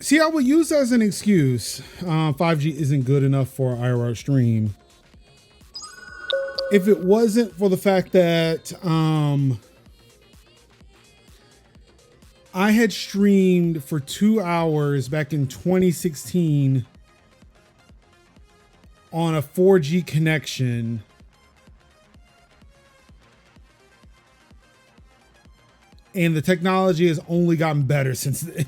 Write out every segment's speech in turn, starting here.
See, I would use that as an excuse. 5G isn't good enough for IRR stream. If it wasn't for the fact that I had streamed for 2 hours back in 2016 on a 4G connection. And the technology has only gotten better since then.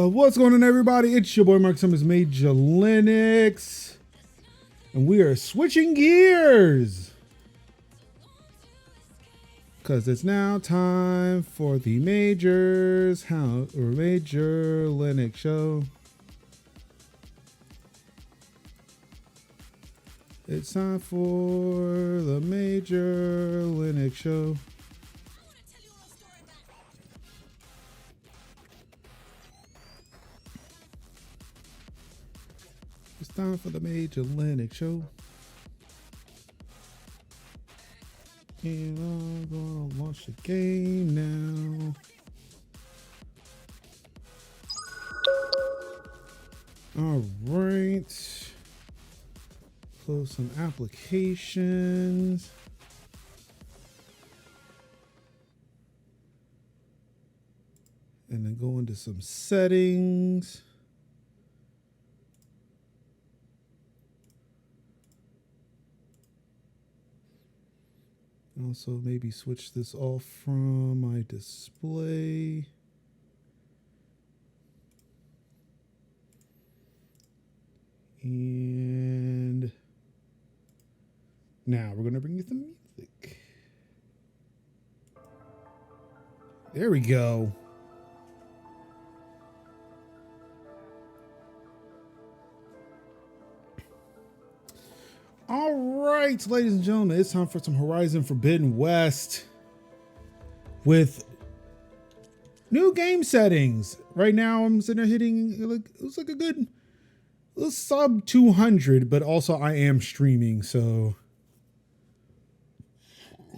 What's going on, everybody? It's your boy Mark Summers, MajorLinux, and we are switching gears because it's now time for the MajorLinux show. It's time for the MajorLinux show. It's time for the MajorLinux show. And I'm gonna launch the game now. All right. Close some applications. And then go into some settings. Also, maybe switch this off from my display. And now we're going to bring you some music. There we go. All right, ladies and gentlemen, it's time for some Horizon Forbidden West with new game settings. Right now, I'm sitting there hitting, it looks like a good sub 200, but also I am streaming, so.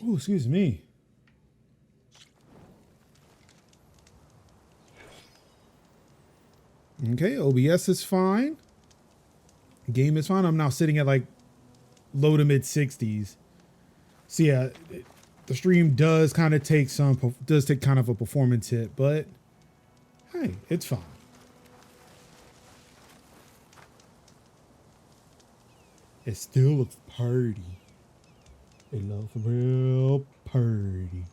Oh, excuse me. Okay, OBS is fine. Game is fine. I'm now sitting at like low to mid 60s. So yeah, the stream does kind of take kind of a performance hit, but hey, it's fine. It still looks party. It looks real party.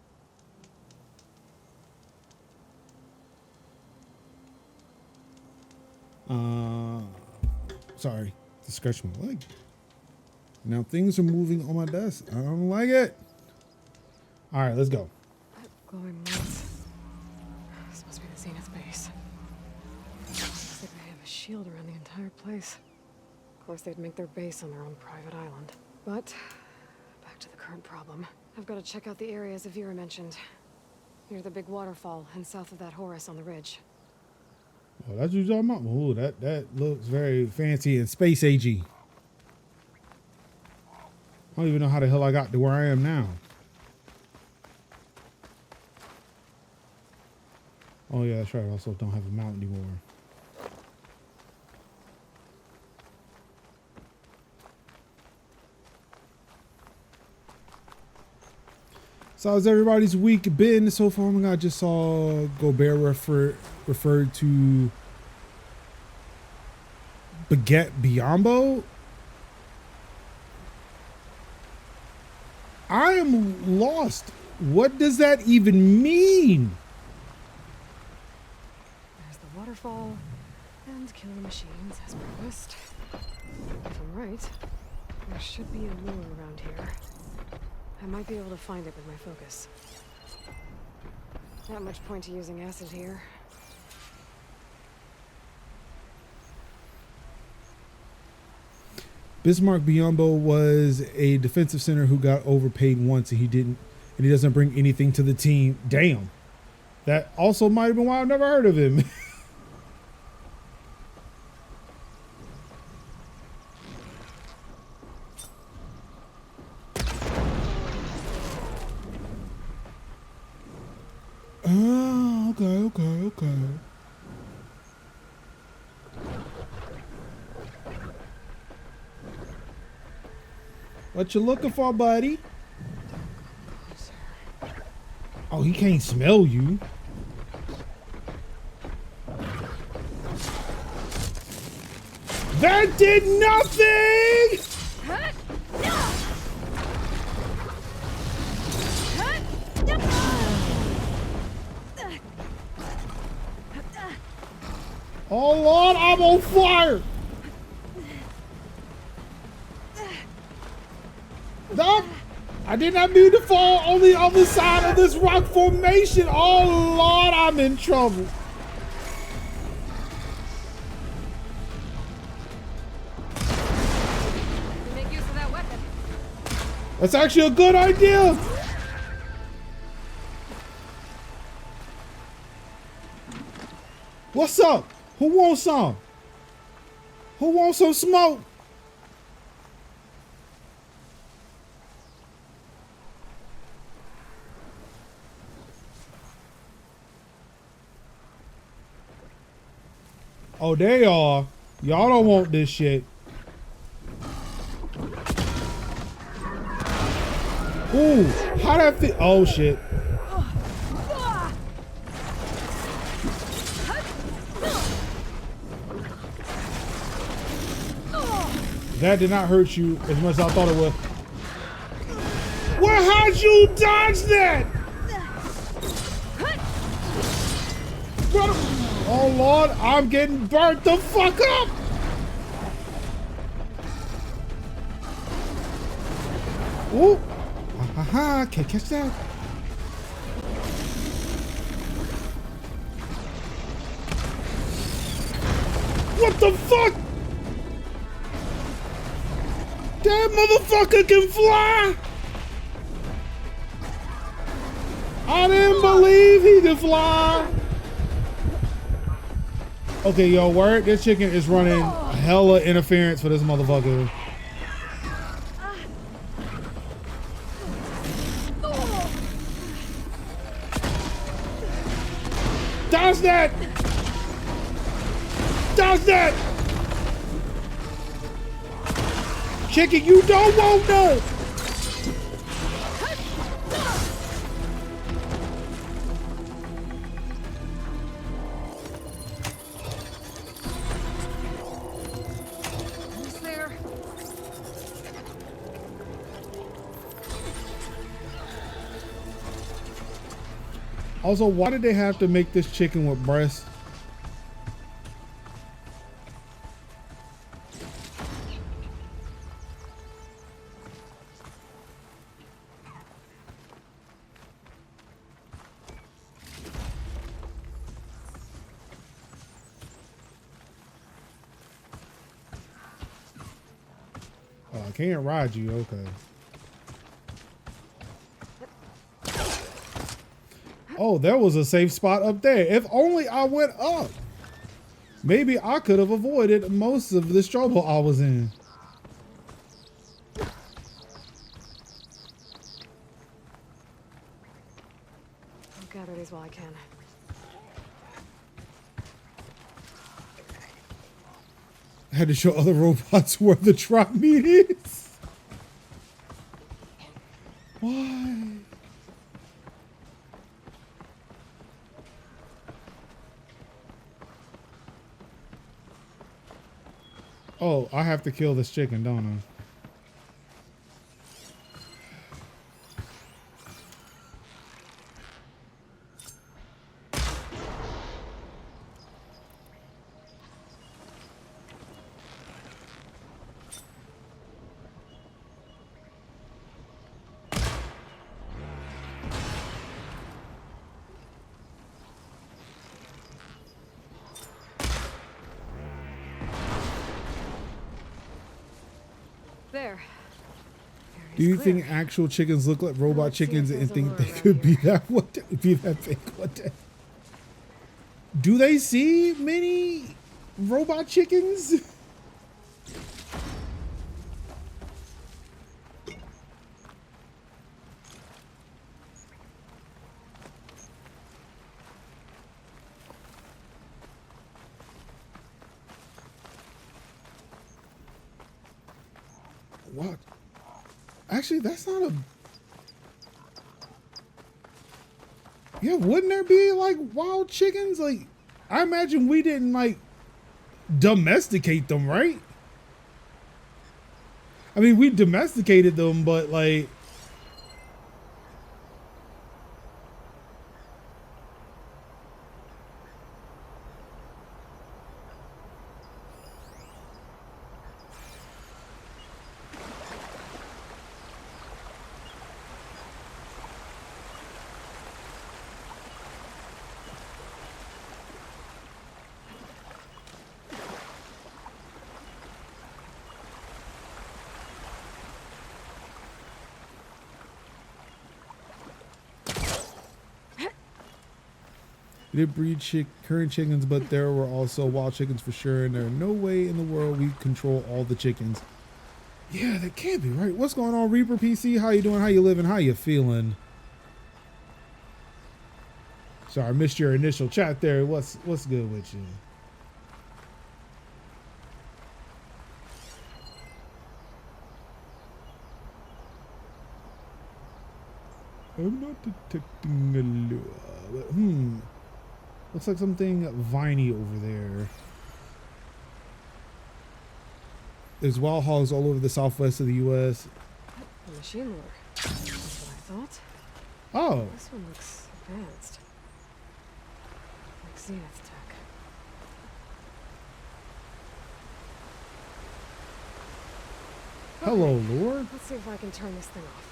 Sorry, to scratch my leg. Now things are moving on my desk. I don't like it. All right, let's go. Glowing lights. This must be the Zenith base. Looks like they have a shield around the entire place. Of course, they'd make their base on their own private island. But back to the current problem. I've got to check out the areas Avira mentioned. Near the big waterfall and south of that Horus on the ridge. Oh, that's what you're talking about? Oh, that looks very fancy and space agey. I don't even know how the hell I got to where I am now. Oh yeah, that's right. I also don't have a mount anymore. So how's everybody's week been so far? Oh my God, I just saw Gobert referred to Baguette Biombo. I am lost. What does that even mean? There's the waterfall and killing machines as promised. If I'm right, there should be a lure around here. I might be able to find it with my focus. Not much point to using acid here. Bismarck Biombo was a defensive center who got overpaid once, and he doesn't bring anything to the team. Damn. That also might have been why I've never heard of him. Okay. What you looking for, buddy? Oh, he can't smell you. That did nothing! Oh Lord, I'm on fire! Nope! I did not mean to fall on the other side of this rock formation. Oh Lord, I'm in trouble. Make use of that weapon. That's actually a good idea. What's up? Who wants some? Who wants some smoke? Oh, they are. Y'all don't want this shit. Ooh, how that fit? Oh shit. That did not hurt you as much as I thought it would. Well, how'd you dodge that? Oh Lord, I'm getting burnt the fuck up. Ooh, can't catch that. What the fuck? That motherfucker can fly! I didn't believe he could fly! Okay, yo, word, this chicken is running hella interference for this motherfucker. Dodge that! Dodge that! Chicken, you don't want no! Who's there? Also, why did they have to make this chicken with breasts? Oh, I can't ride you, okay. Oh, there was a safe spot up there. If only I went up. Maybe I could have avoided most of this trouble I was in. I'll gather these while I can. I had to show other robots where the trap meat is. Why? Oh, I have to kill this chicken, don't I? There. Do you think actual chickens look like robot Let's see if chickens and there's a think lure they around could be here. that be that fake one day? Do they see many robot chickens? What? Actually, that's not a... Yeah, wouldn't there be like wild chickens? Like, I imagine we didn't like domesticate them, right? I mean, we domesticated them, but like... We did breed current chickens, but there were also wild chickens for sure, and there are no way in the world we control all the chickens. Yeah, that can't be right. What's going on, Reaper PC? How you doing? How you living? How you feeling? Sorry, I missed your initial chat there. What's good with you? I'm not detecting a lure. But, looks like something viney over there. There's wild hogs all over the southwest of the U.S. A machine lure. That's what I thought. Oh. This one looks advanced. Like Zenith tech. Hello, Lord. Let's see if I can turn this thing off.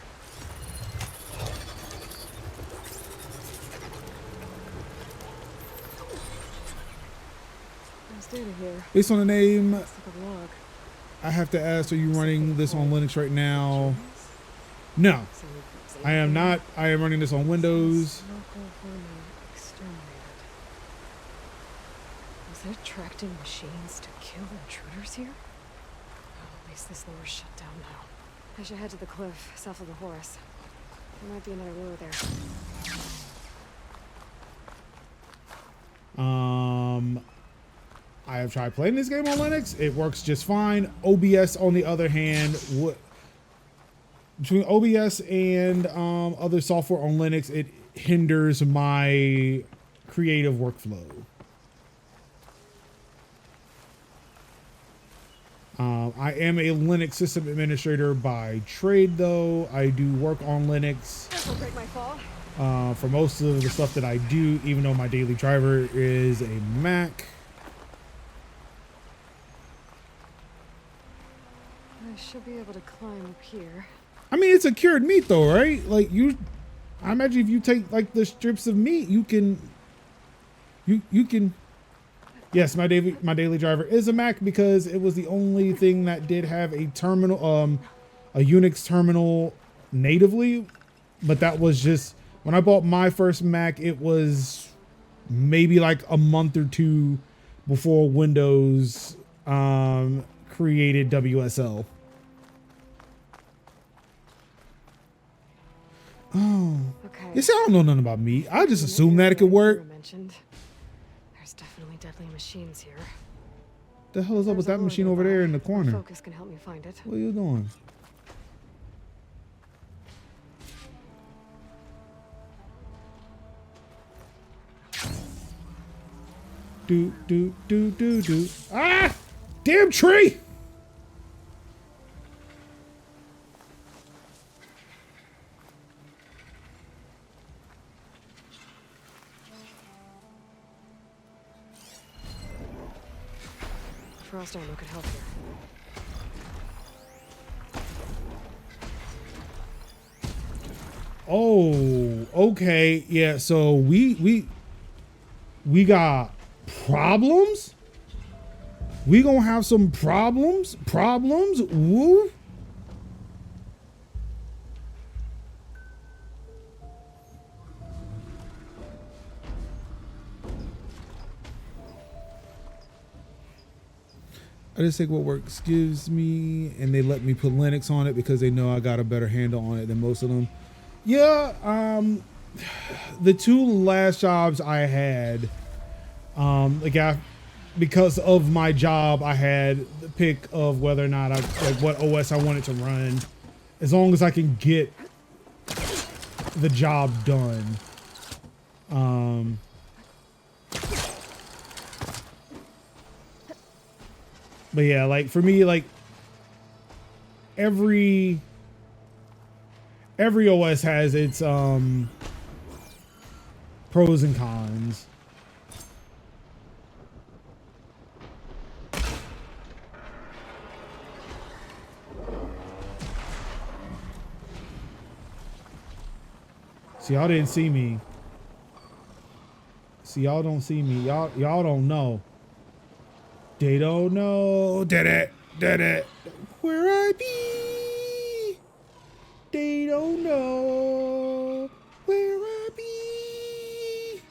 There's data here. Based on the name, Looks like a log. I have to ask, are you running this on Linux right now? No, I am not. I am running this on Windows. Local vermin exterminated. Was it attracting machines to kill intruders here? Oh, at least this lure's shut down now. I should head to the cliff south of the Horus. There might be another lure there. I have tried playing this game on Linux. It works just fine. OBS, on the other hand, between OBS and other software on Linux, it hinders my creative workflow. I am a Linux system administrator by trade, though. I do work on Linux Break my fall. for most of the stuff that I do, even though my daily driver is a Mac. I should be able to climb up here. I mean, it's a cured meat, though, right? Like I imagine if you take like the strips of meat, you can. Yes, my daily driver is a Mac because it was the only thing that did have a terminal, a Unix terminal natively. But that was just when I bought my first Mac. It was maybe like a month or two before Windows created WSL. Oh, okay. you see, I don't know nothing about meat. I just assumed that it could work. There's definitely deadly machines here. The hell is up with that machine over there in the corner? Focus can help me find it. What are you doing? Do. Ah! Damn tree! Frost armor could help here. Oh, okay. Yeah, so we got problems? We gonna have some problems? Woo? I just take what works gives me, and they let me put Linux on it because they know I got a better handle on it than most of them. Yeah, the two last jobs I had, because of my job, I had the pick of whether or not what OS I wanted to run, as long as I can get the job done. But yeah, like for me, like every OS has its pros and cons. See, y'all didn't see me. See, y'all don't see me. Y'all don't know. They don't know. Did it. Where I be? They don't know where I be.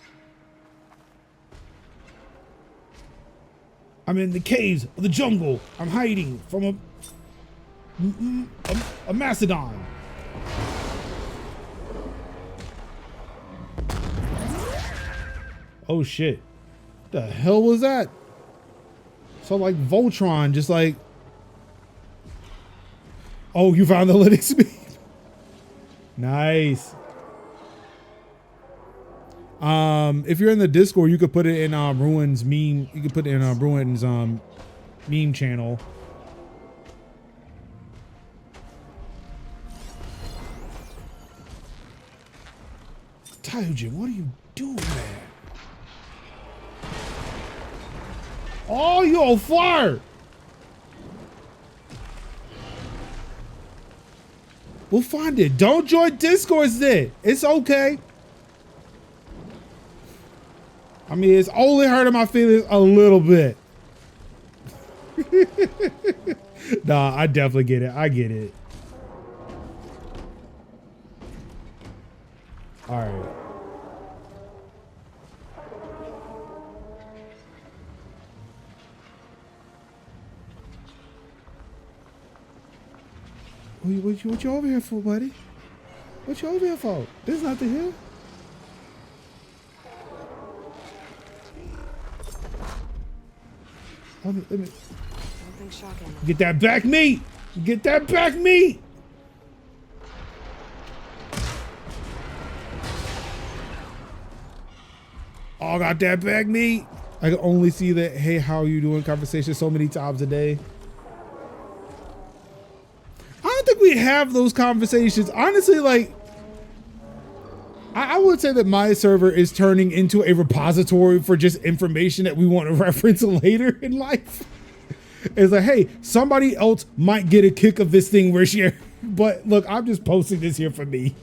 I'm in the caves of the jungle. I'm hiding from a mastodon. Oh shit. The hell was that? So like Voltron, just like, oh, you found the Linux speed. Nice. If you're in the Discord, you could put it in Ruin's meme. You could put it in Ruin's meme channel. Taijin, what are you doing, man? Oh, you on fire! We'll find it. Don't join Discords then. It's okay. I mean, it's only hurting my feelings a little bit. Nah, I definitely get it. I get it. All right. What you over here for, buddy? What you over here for? This is not the hill. Let me. Something shocking. Get that back meat! Get that back meat! Oh, got that back meat! I can only see that, hey, how you doing conversation so many times a day. I don't think we have those conversations. Honestly, like, I would say that my server is turning into a repository for just information that we want to reference later in life. It's like, hey, somebody else might get a kick of this thing we're sharing. But look, I'm just posting this here for me.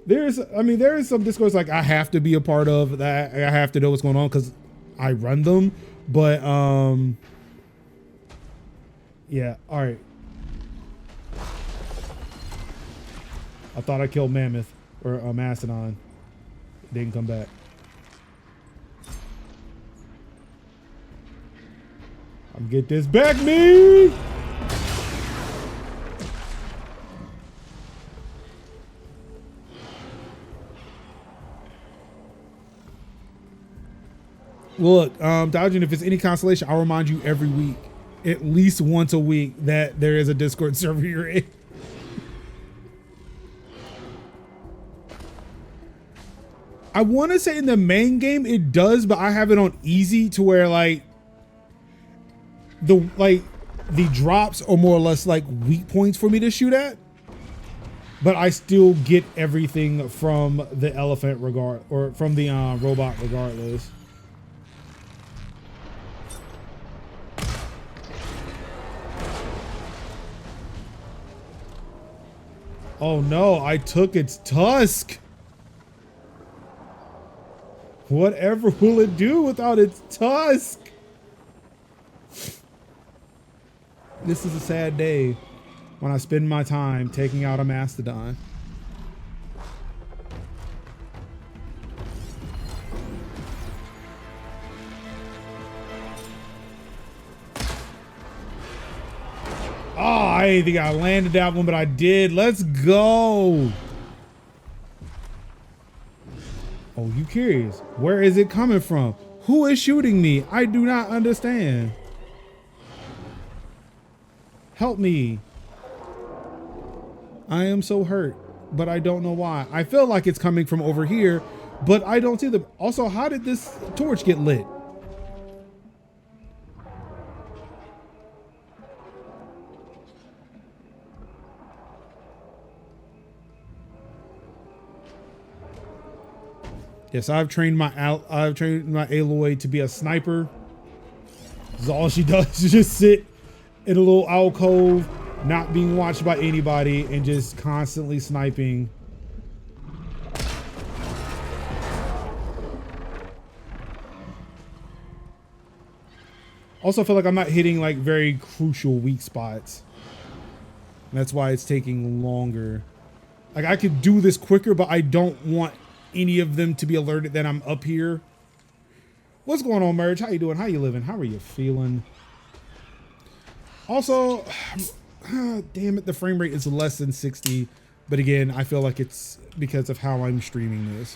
there is some discourse like I have to be a part of that. I have to know what's going on because I run them. But yeah, all right. I thought I killed Mammoth or Mastodon. Didn't come back. I'm gonna get this back, me. Look, Dodging, if it's any consolation, I'll remind you every week, at least once a week, that there is a Discord server you're in. I want to say in the main game it does, but I have it on easy to where like the drops are more or less like weak points for me to shoot at, but I still get everything from the elephant from the robot regardless. Oh no, I took its tusk. Whatever will it do without its tusk? This is a sad day when I spend my time taking out a mastodon. Oh, I didn't think I landed that one, but I did. Let's go. Oh, you curious? Where is it coming from? Who is shooting me? I do not understand. Help me. I am so hurt, but I don't know why. I feel like it's coming from over here, but I don't see them. Also, how did this torch get lit? Yes, I've trained my Aloy to be a sniper. This is all she does is just sit in a little alcove, not being watched by anybody, and just constantly sniping. Also, I feel like I'm not hitting like very crucial weak spots. And that's why it's taking longer. Like I could do this quicker, but I don't want any of them to be alerted that I'm up here. What's going on, Merge? How you doing? How you living? How are you feeling? Also, damn it, the frame rate is less than 60. But again, I feel like it's because of how I'm streaming this.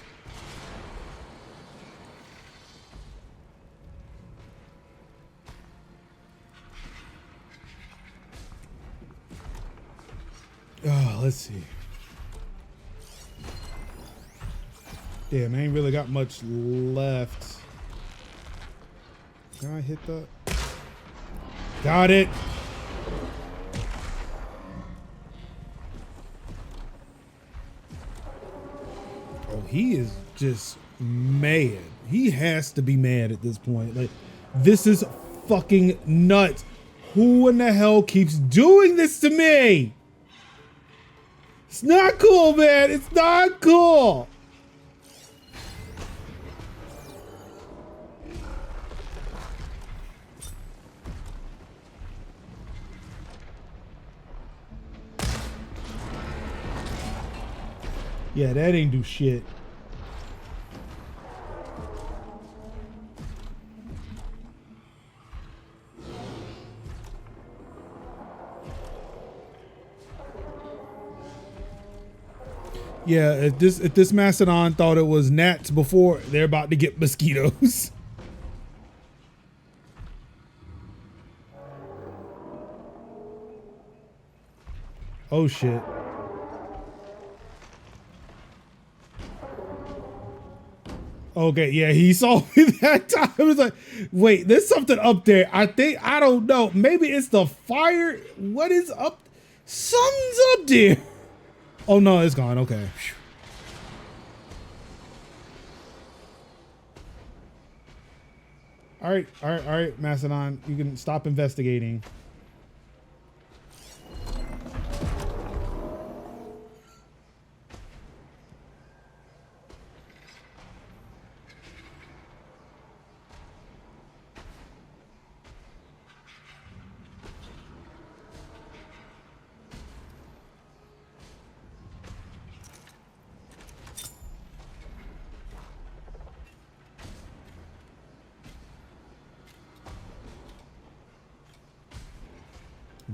Oh, let's see. Damn, I ain't really got much left. Can I hit that? Got it. Oh, he is just mad. He has to be mad at this point. Like, this is fucking nuts. Who in the hell keeps doing this to me? It's not cool, man. It's not cool. Yeah, that ain't do shit. Yeah, if this Mastodon thought it was gnats before, they're about to get mosquitoes. Oh shit. Okay, yeah, he saw me that time. It was like, wait, there's something up there. I don't know. Maybe it's the fire. What is up? Something's up there. Oh no, it's gone. Okay. All right, Mastodon. You can stop investigating.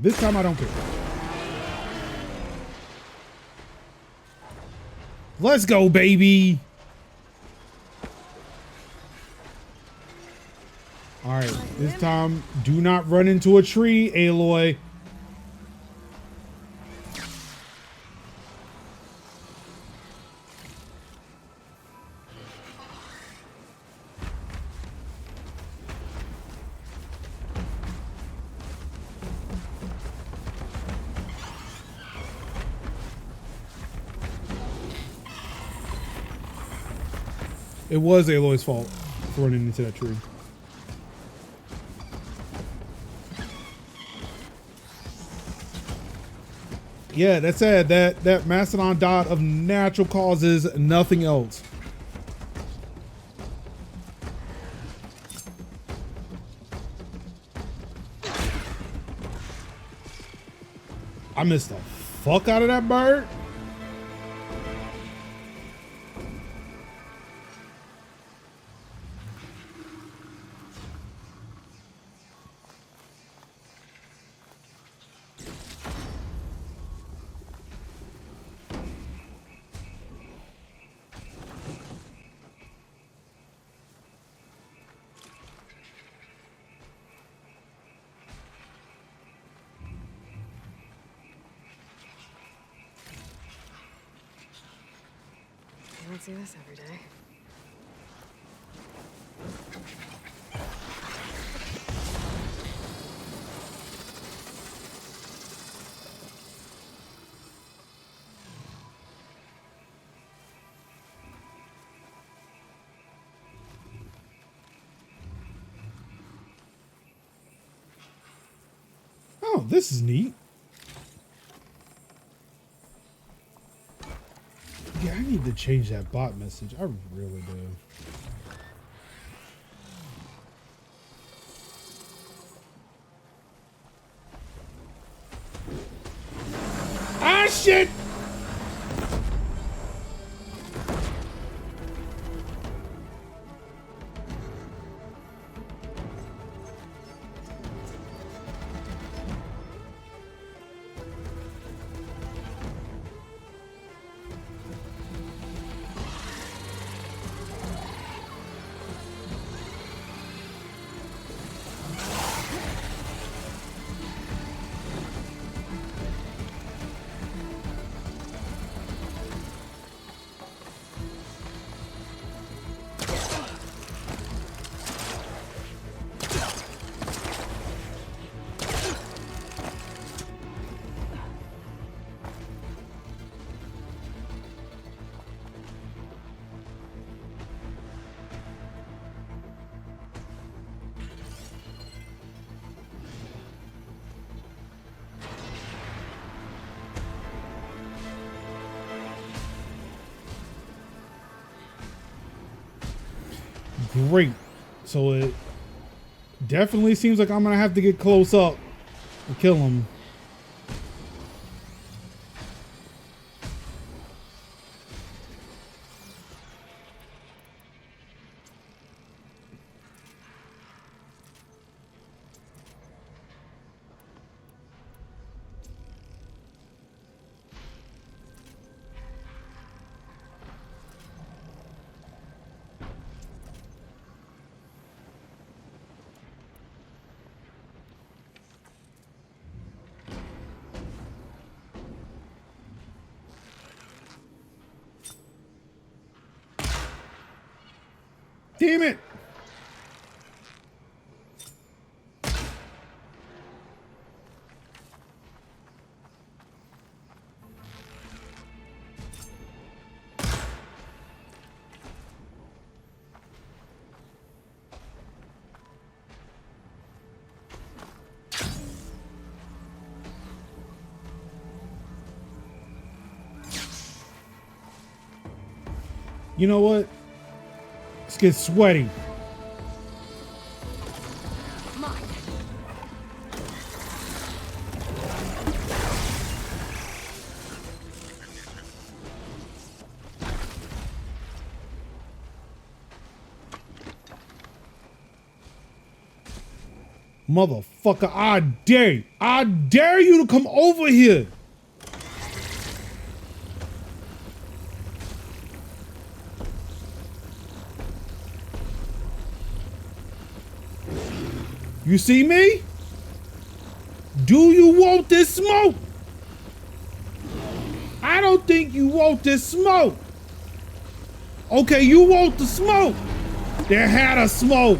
This time I don't care. Let's go, baby. All right, this time do not run into a tree, Aloy. It was Aloy's fault for running into that tree. Yeah, that's it. That Mastodon died of natural causes, nothing else. I missed the fuck out of that bird. don't see this every day. Oh, this is neat. Yeah, I need to change that bot message. I really do. Ah, shit! Great. So it definitely seems like I'm gonna have to get close up and kill him. Damn it! You know what? Let's get sweaty. Mine. Motherfucker, I dare you to come over here. You see me? Do you want this smoke? I don't think you want this smoke. Okay, you want the smoke. There had a smoke.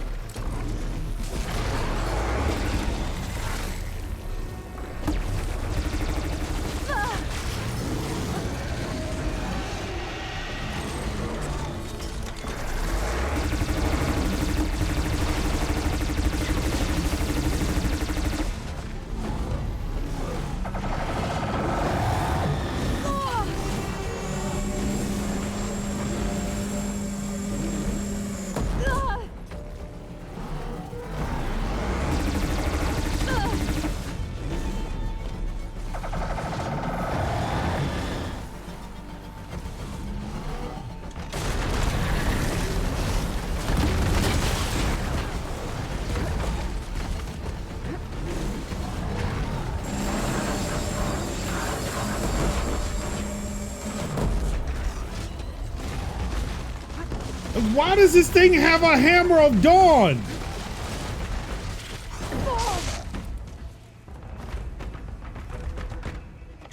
Why does this thing have a hammer of dawn?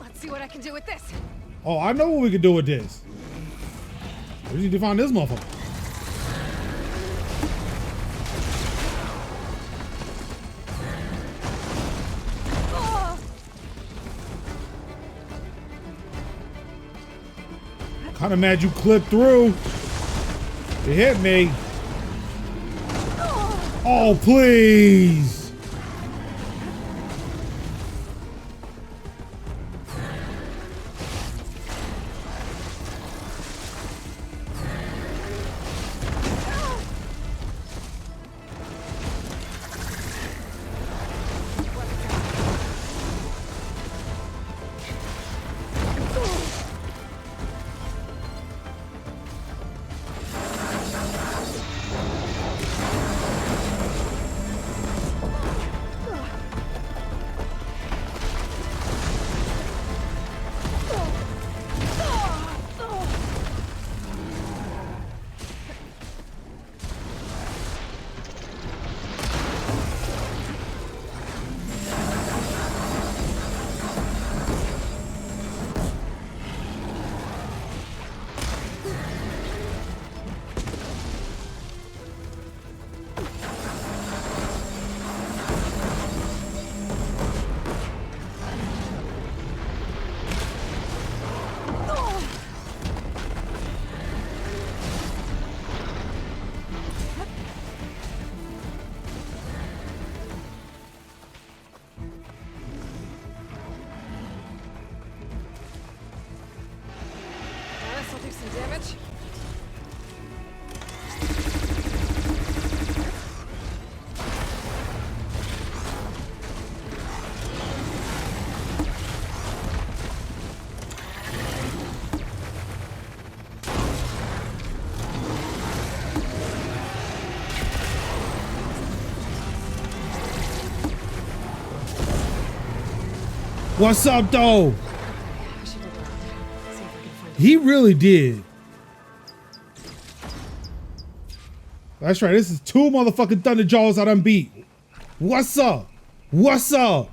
Let's see what I can do with this. Oh, I know what we can do with this. We need to find this motherfucker. Kind of mad you clipped through. It hit me. Oh, please. This'll do some damage. What's up, though? I should look around. See if I can find He really did. That's right. This is 2 motherfucking Thunder Jaws I done beat. What's up? What's up?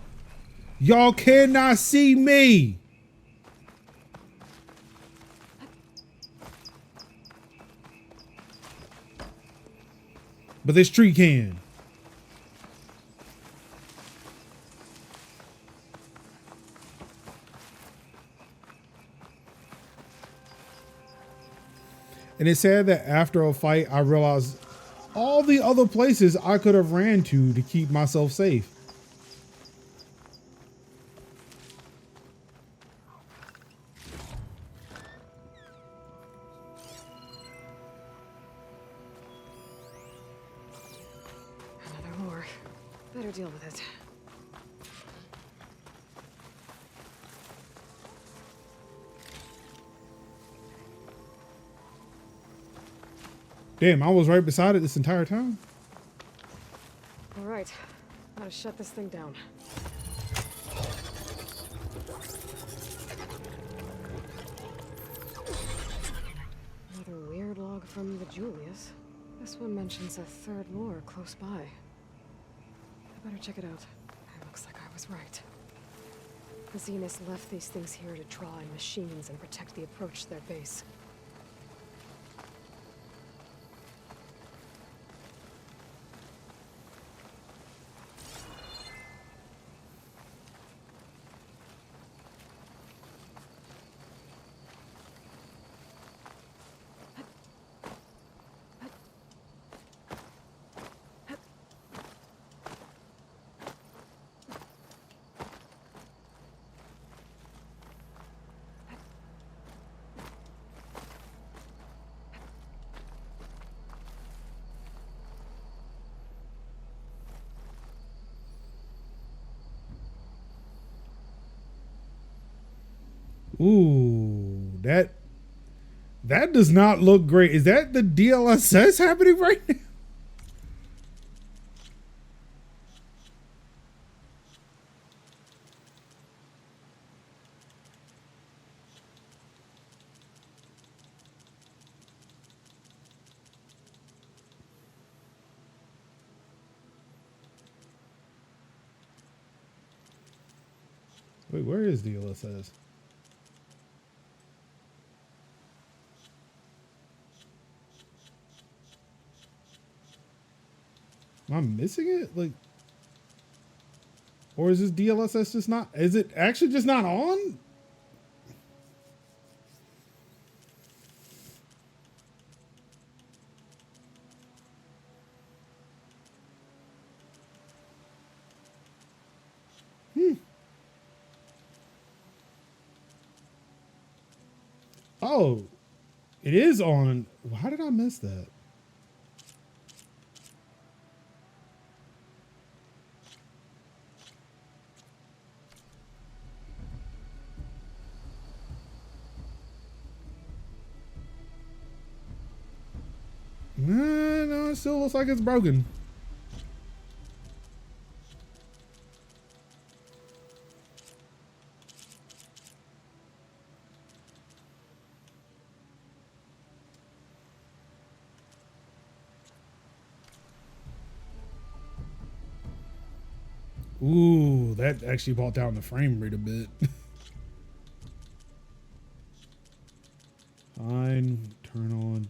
Y'all cannot see me. But this tree can. And it said that after a fight, I realized all the other places I could have ran to keep myself safe. another ore. Better deal with it. Damn, I was right beside it this entire time. All right, gotta shut this thing down. Another weird log from the Julius. This one mentions a third lure close by. I better check it out. It looks like I was right. The Zeniths left these things here to draw in machines and protect the approach to their base. Ooh, that does not look great. Is that the DLSS happening right now? Wait, where is DLSS? Am I missing it? Like, or is this DLSS just not? Is it actually just not on? Oh, it is on. How did I miss that? No, it still looks like it's broken. Ooh, that actually brought down the frame rate a bit. Fine, turn on.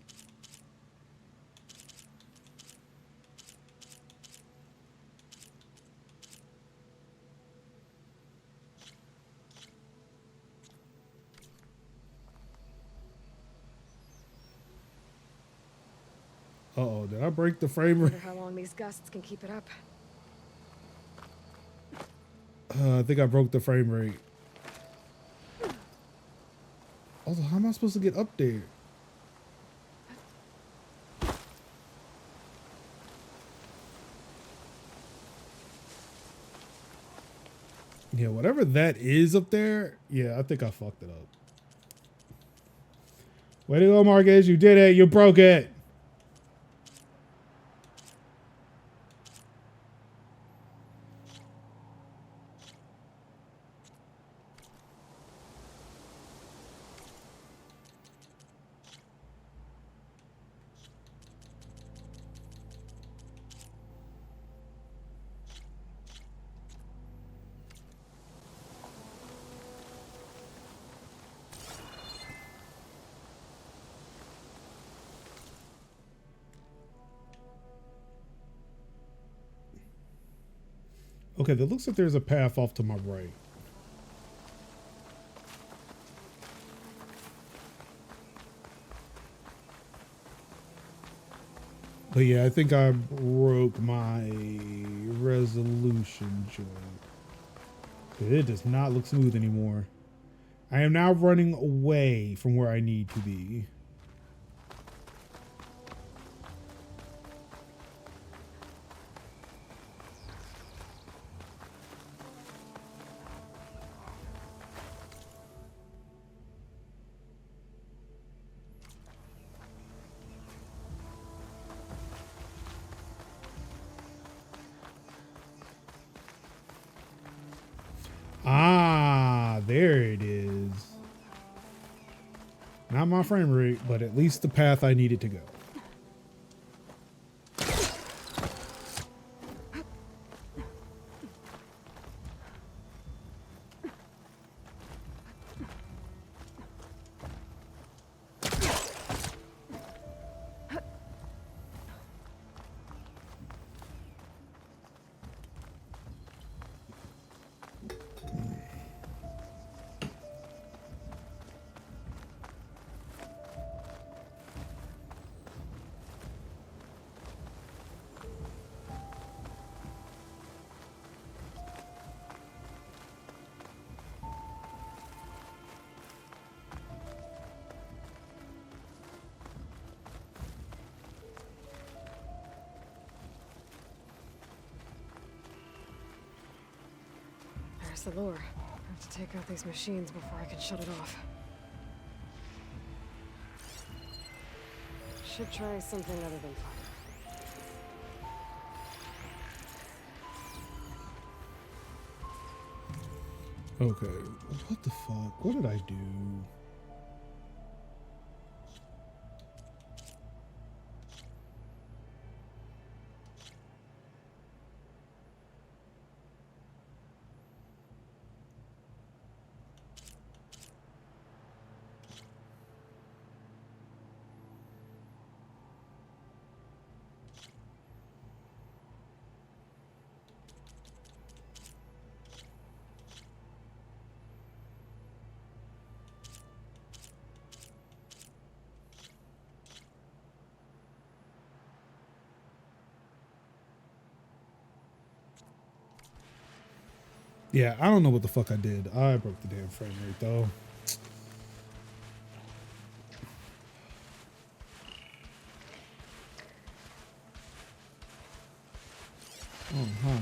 Uh-oh, did I break the frame rate? Wonder how long these gusts can keep it up. I think I broke the frame rate. Also, how am I supposed to get up there? Yeah, whatever that is up there, yeah, I think I fucked it up. Way to go, Marcus. You did it. You broke it. Okay, that looks like there's a path off to my right. But yeah, I think I broke my resolution joint. It does not look smooth anymore. I am now running away from where I need to be. Ah, there it is. Not my frame rate, but at least the path I needed to go. There's the lure. I have to take out these machines before I can shut it off. Should try something other than fire. Okay, what the fuck? What did I do? Yeah, I don't know what the fuck I did. I broke the damn frame rate though. Oh, hi.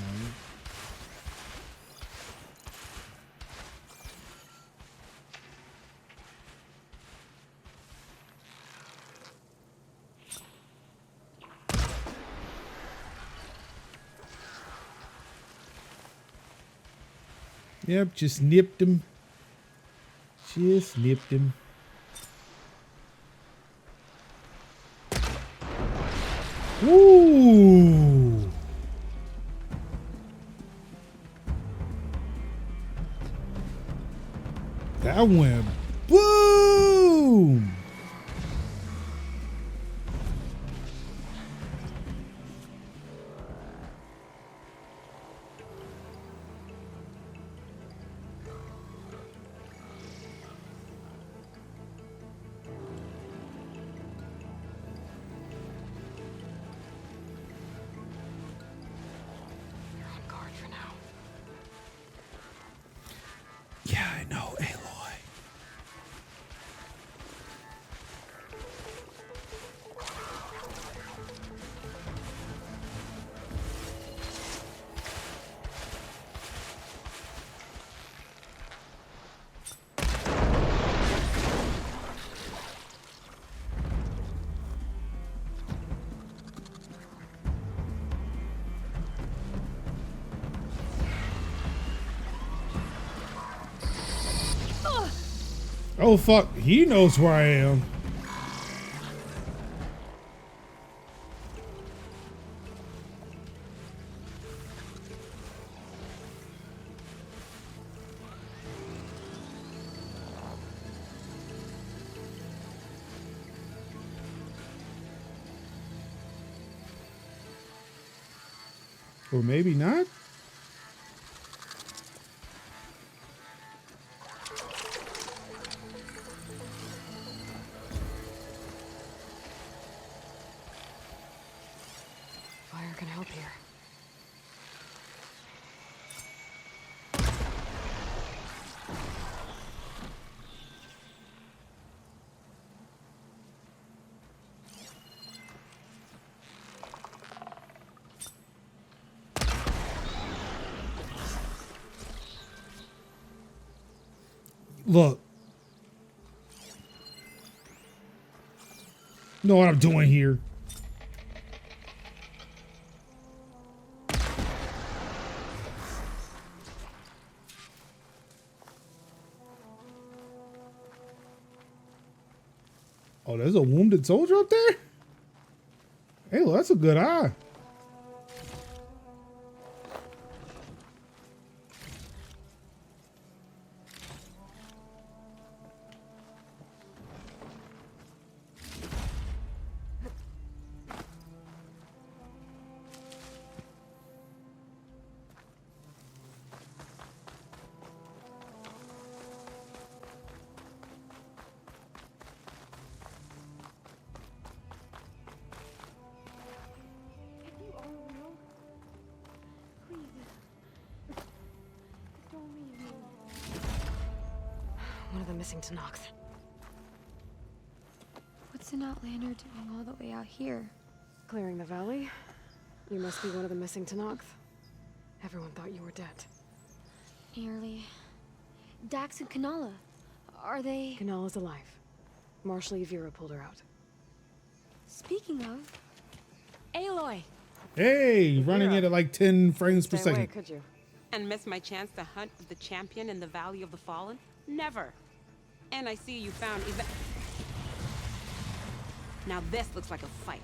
Yep, just nipped him. Just nipped him. Woo! That went boom! You're on guard for now. Yeah, I know, Aloy. Oh fuck, he knows where I am. Or maybe not. Fire can help here. Look. Know what I'm doing here. Oh, there's a wounded soldier up there? Hey, well, that's a good eye. If you are real, please, don't leave me. One of the missing Tanox. What's an Outlander doing all the way out here? Clearing the valley? You must be one of the missing Tanox. Everyone thought you were dead. Nearly. Dax and Kanala, are they... Kanala's alive. Marshal Yvira pulled her out. Speaking of... Aloy! Hey, running it at like 10 frames per Stay away, second. could you? And miss my chance to hunt the champion in the Valley of the Fallen? Never. And I see you found Now this looks like a fight.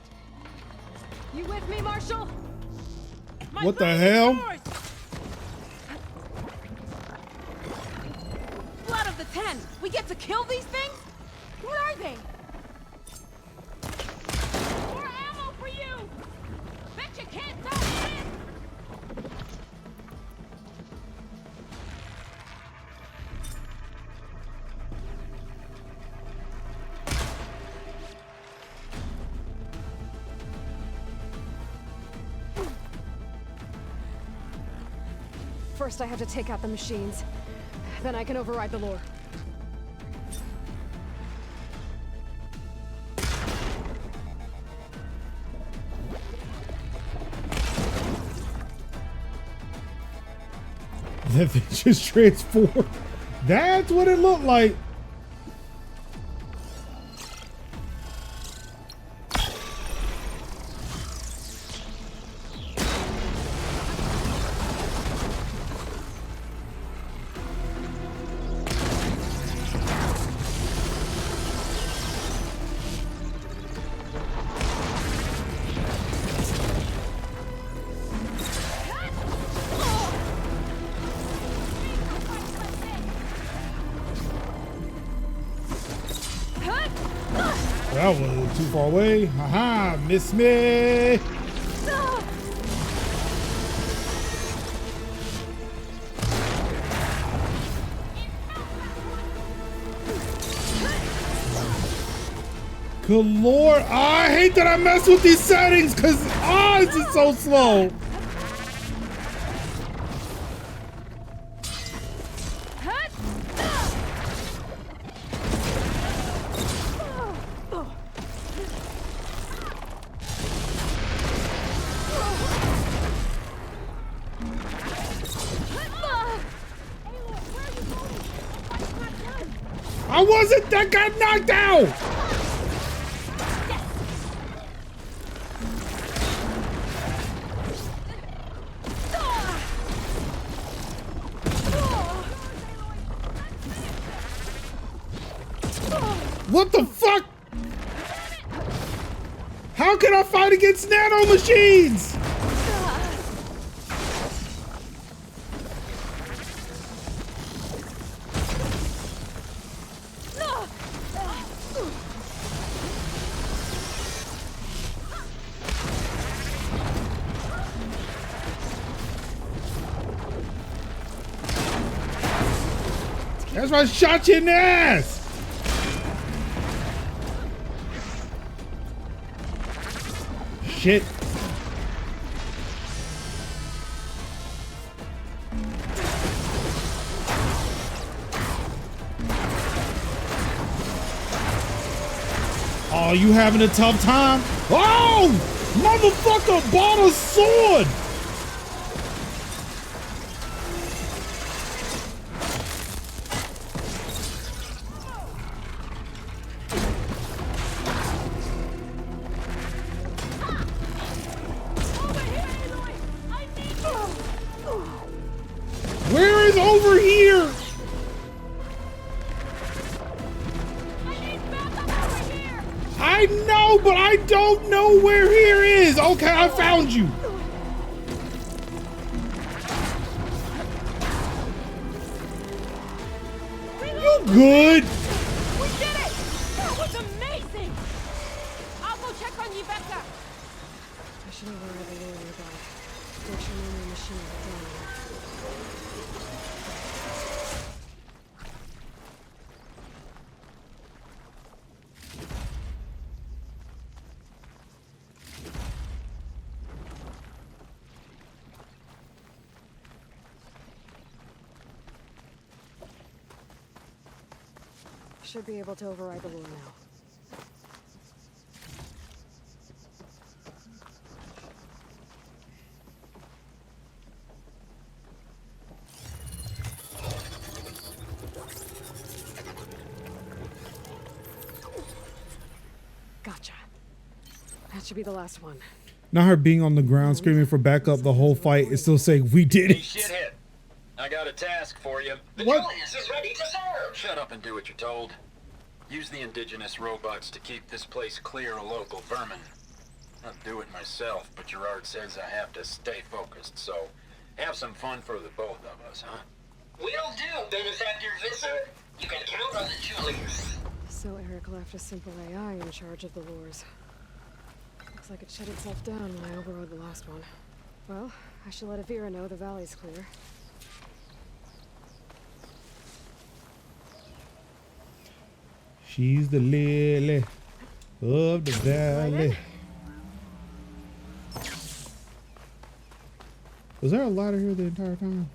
You with me, Marshal? What the hell? Blood of the Ten! We get to kill these things? What are they? More ammo for you! Bet you can't touch this! First, I have to take out the machines. Then I can override the lure. That thing just transformed. That's what it looked like. That was too far away. Haha, miss me. Good Lord, I hate that I mess with these settings because this is so slow. I wasn't, that got knocked out. What the fuck? How can I fight against nano machines? That's why I shot you in the ass. Shit. Oh, you having a tough time? Oh, motherfucker bought a sword. Where is over here? I know, but I don't know where here is. Okay, I found you. You good? We did it! That was amazing! I'll go check on Yvette. I should override the lure nearby. Make sure no more machines are down there. Should be able to override the lure now. Gotcha. That should be the last one. Not her being on the ground screaming for backup the whole fight is still saying we did Hey, it. shithead. I got a task for you. The What? Julius is ready to serve. Shut up and do what you're told. Use the indigenous robots to keep this place clear of local vermin. I'll do it myself, but Gerard says I have to stay focused, so have some fun for the both of us, huh? Will do, Benefactor Visser. You can count on the Julius. So Eric left a simple AI in charge of the lures. Looks like it shut itself down when I overrode the last one. Well, I should let Avira know the valley's clear. She's the lily of the valley. Was there a ladder here the entire time?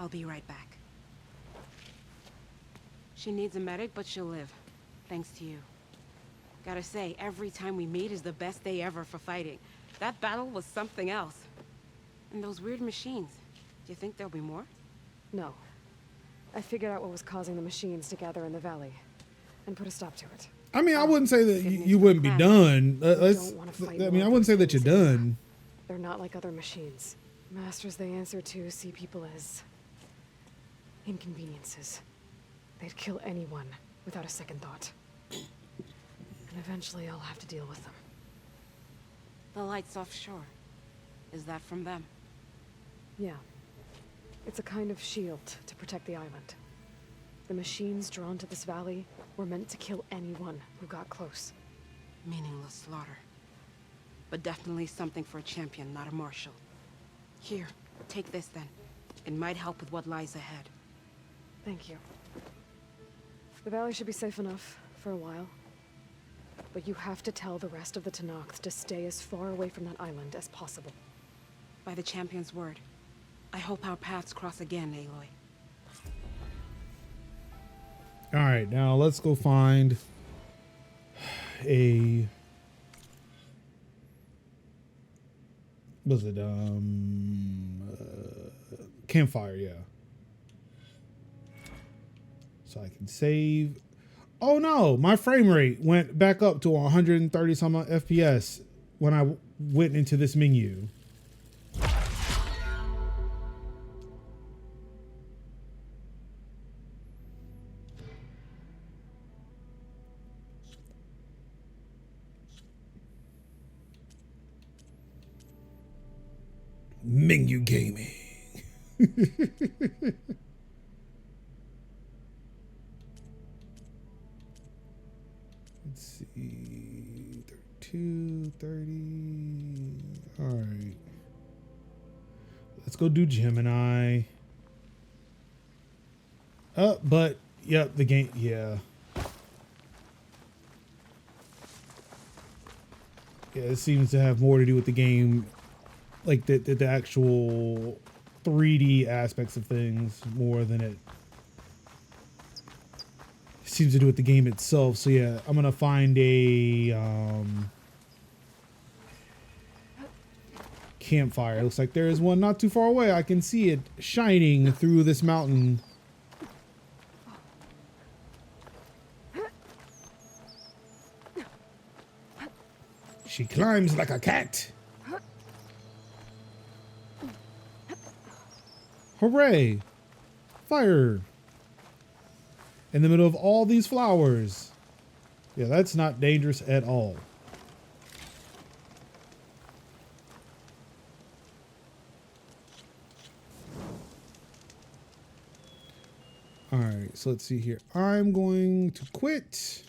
I'll be right back. She needs a medic, but she'll live. Thanks to you. Gotta say, every time we meet is the best day ever for fighting. That battle was something else. And those weird machines. Do you think there'll be more? No. I figured out what was causing the machines to gather in the valley, and put a stop to it. I mean, I wouldn't say that Good news you for wouldn't be the done. don't wanna fight I mean, I more wouldn't say that you're things anymore. done. They're not like other machines. Masters they answer to see people as inconveniences. They'd kill anyone without a second thought. And eventually I'll have to deal with them. The lights offshore. Is that from them? Yeah. It's a kind of shield to protect the island. The machines drawn to this valley were meant to kill anyone who got close. Meaningless slaughter. But definitely something for a champion, not a marshal. Here, take this then. It might help with what lies ahead. Thank you. The valley should be safe enough for a while. But you have to tell the rest of the Tenakth to stay as far away from that island as possible. By the champion's word. I hope our paths cross again, Aloy. All right, now let's go find a was it campfire, yeah. So I can save. Oh no, my frame rate went back up to 130 some FPS when I went into this menu. Menu gaming. Let's see. 32, 30. All right. Let's go do Gemini. But yep, the game, yeah. Yeah, it seems to have more to do with the game, like the actual 3D aspects of things more than it seems to do with the game itself. So yeah, I'm gonna find a campfire. It looks like there is one not too far away. I can see it shining through this mountain. She climbs like a cat. Hooray! Fire! In the middle of all these flowers. Yeah, that's not dangerous at all. All right, so let's see here. I'm going to quit.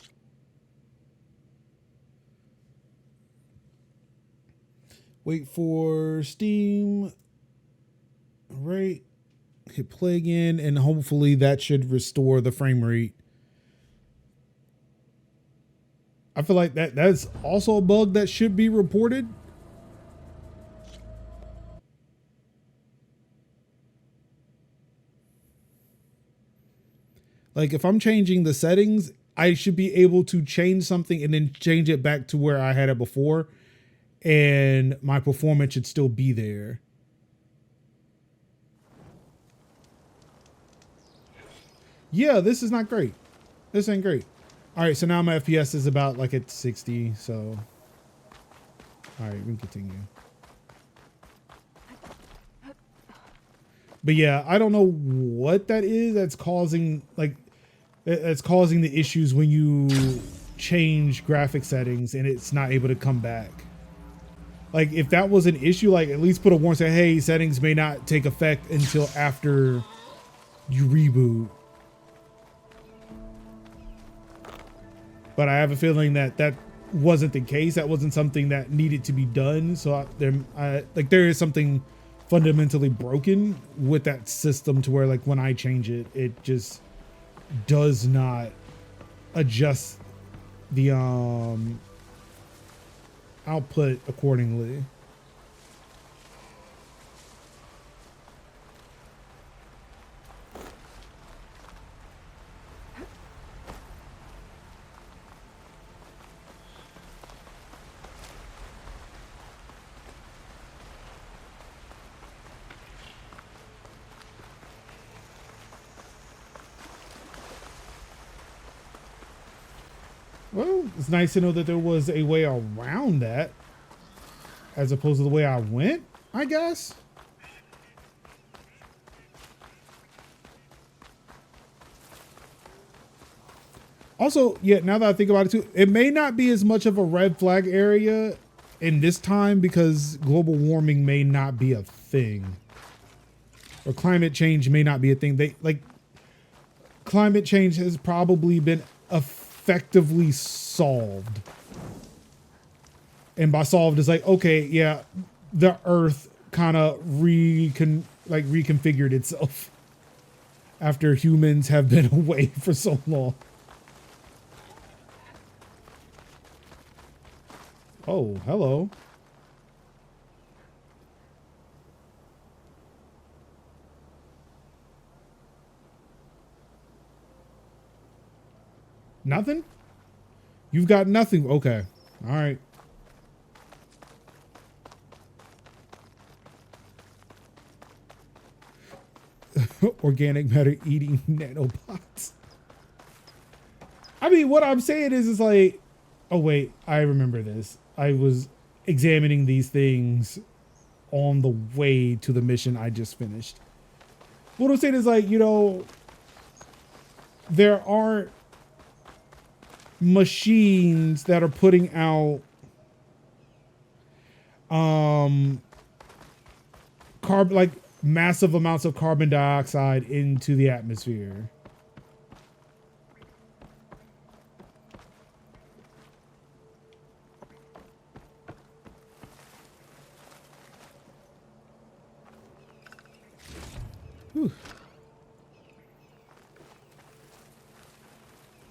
Wait for Steam. All right. Hit play again, and hopefully that should restore the frame rate. I feel like that's also a bug that should be reported. Like if I'm changing the settings, I should be able to change something and then change it back to where I had it before, and my performance should still be there. Yeah, this is not great. This ain't great. All right, so now my FPS is about like at 60, so. All right, we can continue. But yeah, I don't know what that is that's causing, like, that's causing the issues when you change graphic settings and it's not able to come back. Like, if that was an issue, like, at least put a warning, say, hey, settings may not take effect until after you reboot. But I have a feeling that that wasn't the case. That wasn't something that needed to be done. So there is something fundamentally broken with that system to where, like, when I change it, it just does not adjust the output accordingly. Well, it's nice to know that there was a way around that as opposed to the way I went, I guess. Also, yeah, now that I think about it too, it may not be as much of a red flag area in this time because global warming may not be a thing. Or climate change may not be a thing. Climate change has probably been effectively solved. And by solved is like, okay, yeah, the earth kind of reconfigured itself after humans have been away for so long. Oh, hello. Nothing? You've got nothing. Okay. All right. Organic matter eating nanobots. I mean, what I'm saying is like, oh wait, I remember this. I was examining these things on the way to the mission I just finished. What I'm saying is like, you know, there aren't machines that are putting out like massive amounts of carbon dioxide into the atmosphere. Whew.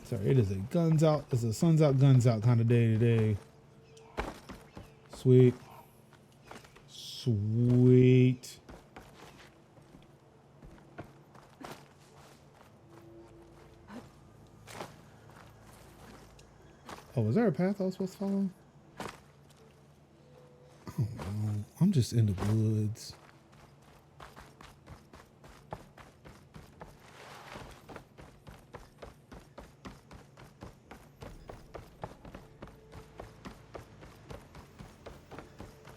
Sorry, it is a guns out, it's a sun's out, guns out kind of day today. Sweet. Sweet. Oh, is there a path I was supposed to follow? Oh no, I'm just in the woods.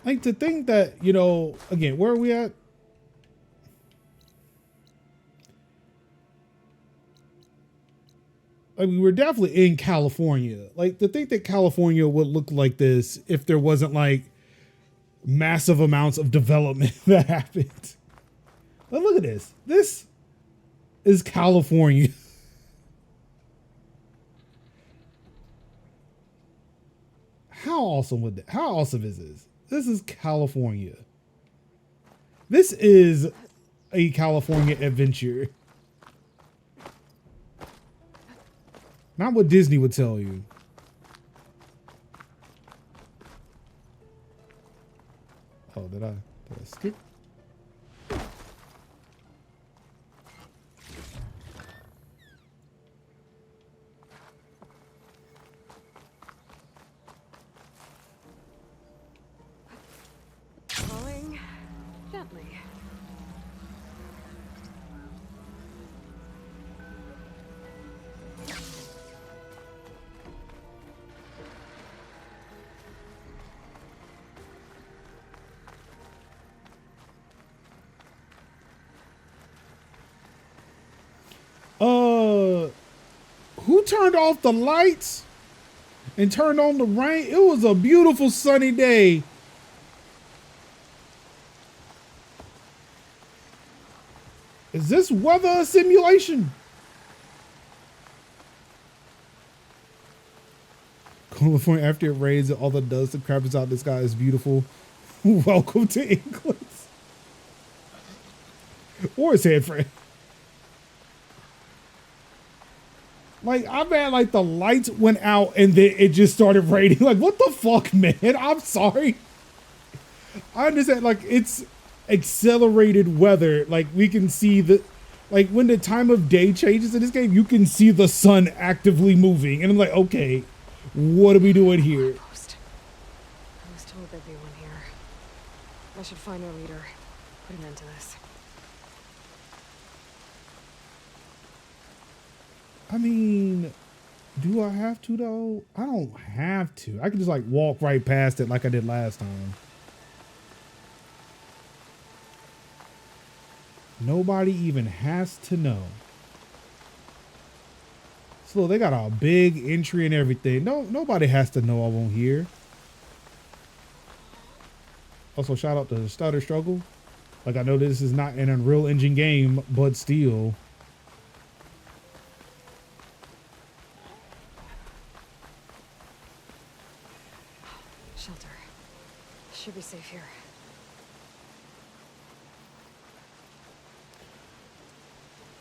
Like to think that, you know, again, where are we at? I mean, we're definitely in California. Like to think that California would look like this if there wasn't like massive amounts of development that happened. But look at this. This is California. How awesome would that? How awesome is this? This is California. This is a California adventure. Not what Disney would tell you. Oh, did I skip? Falling gently. Who turned off the lights and turned on the rain? It was a beautiful sunny day. Is this weather a simulation? California, after it rains and all the dust and crap is out, the sky is beautiful. Welcome to England. Or San Fran. Like, I mean, like the lights went out and then it just started raining. Like, what the fuck, man? I'm sorry. I understand, like, it's accelerated weather. Like, we can see the, like, when the time of day changes in this game, you can see the sun actively moving. And I'm like, okay, what are we doing here? Post. I was told there'd be one here. I should find their leader. Put an end to this. I mean, Do I have to though? I don't have to. I can just like walk right past it like I did last time. Nobody even has to know. So they got a big entry and everything. Nobody has to know I won't hear. Also, shout out to Stutter Struggle. Like, I know this is not an Unreal Engine game, but still. Shelter. Should be safe here.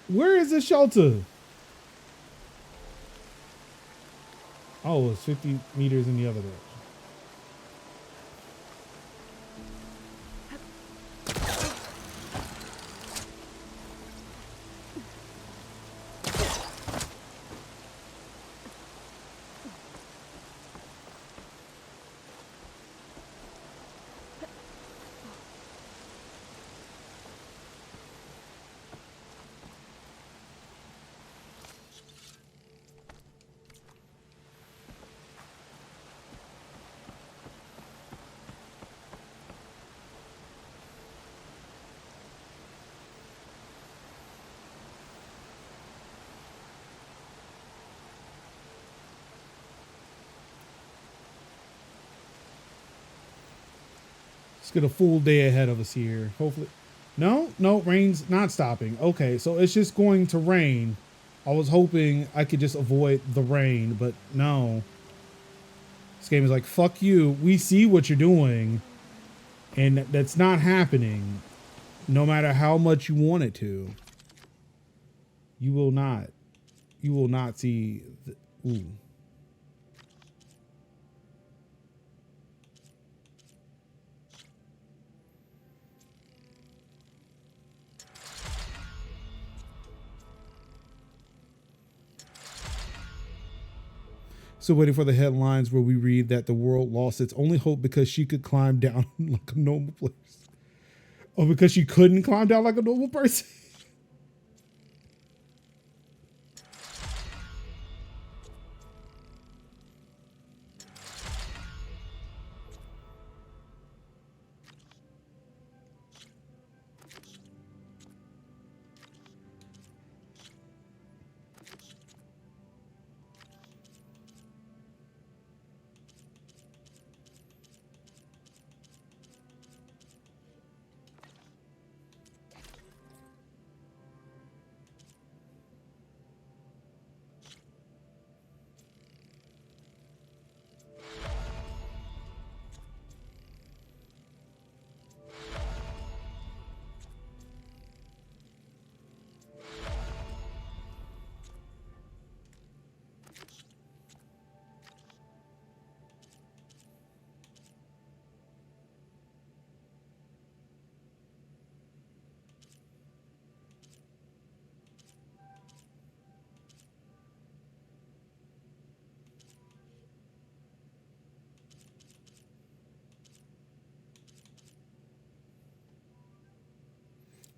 Where is the shelter? Oh, it's 50 meters in the other direction. Let's get a full day ahead of us here. Hopefully. No, rain's not stopping. Okay, so it's just going to rain. I was hoping I could just avoid the rain, but no. This game is like, fuck you. We see what you're doing, and that's not happening. No matter how much you want it to. You will not. You will not see. Ooh. So waiting for the headlines where we read that the world lost its only hope because she could climb down like a normal place. Or because she couldn't climb down like a normal person.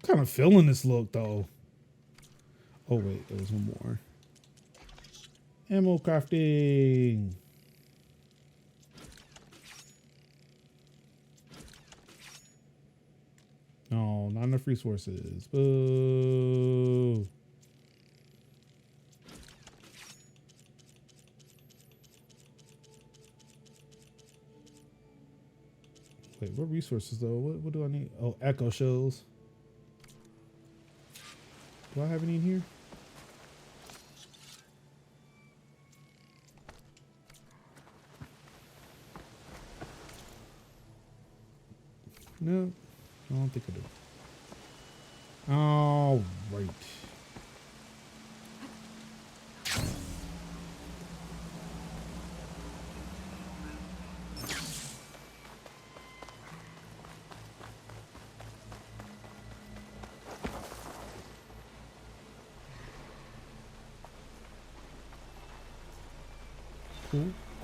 Kind of feeling this look though. Oh wait, there was one more. Ammo crafting. No, not enough resources. Boo. Wait, what resources though? What do I need? Oh, echo shells. Do I have any in here? No, I don't think I do. All right.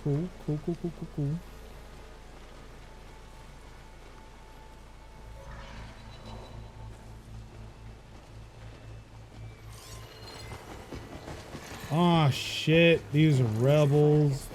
Cool. Oh shit, these are rebels.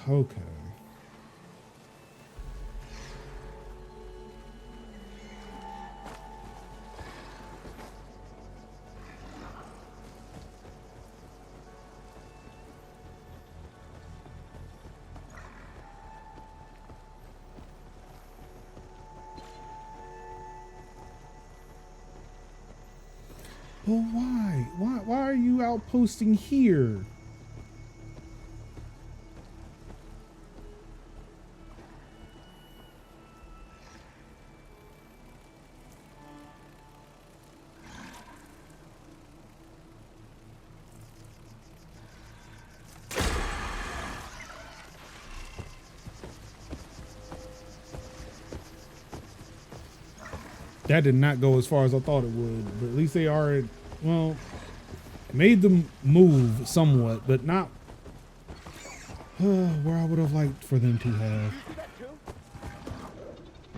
Okay. But why? Why are you outposting here? That did not go as far as I thought it would, but at least they are, well, made them move somewhat, but not where I would have liked for them to have.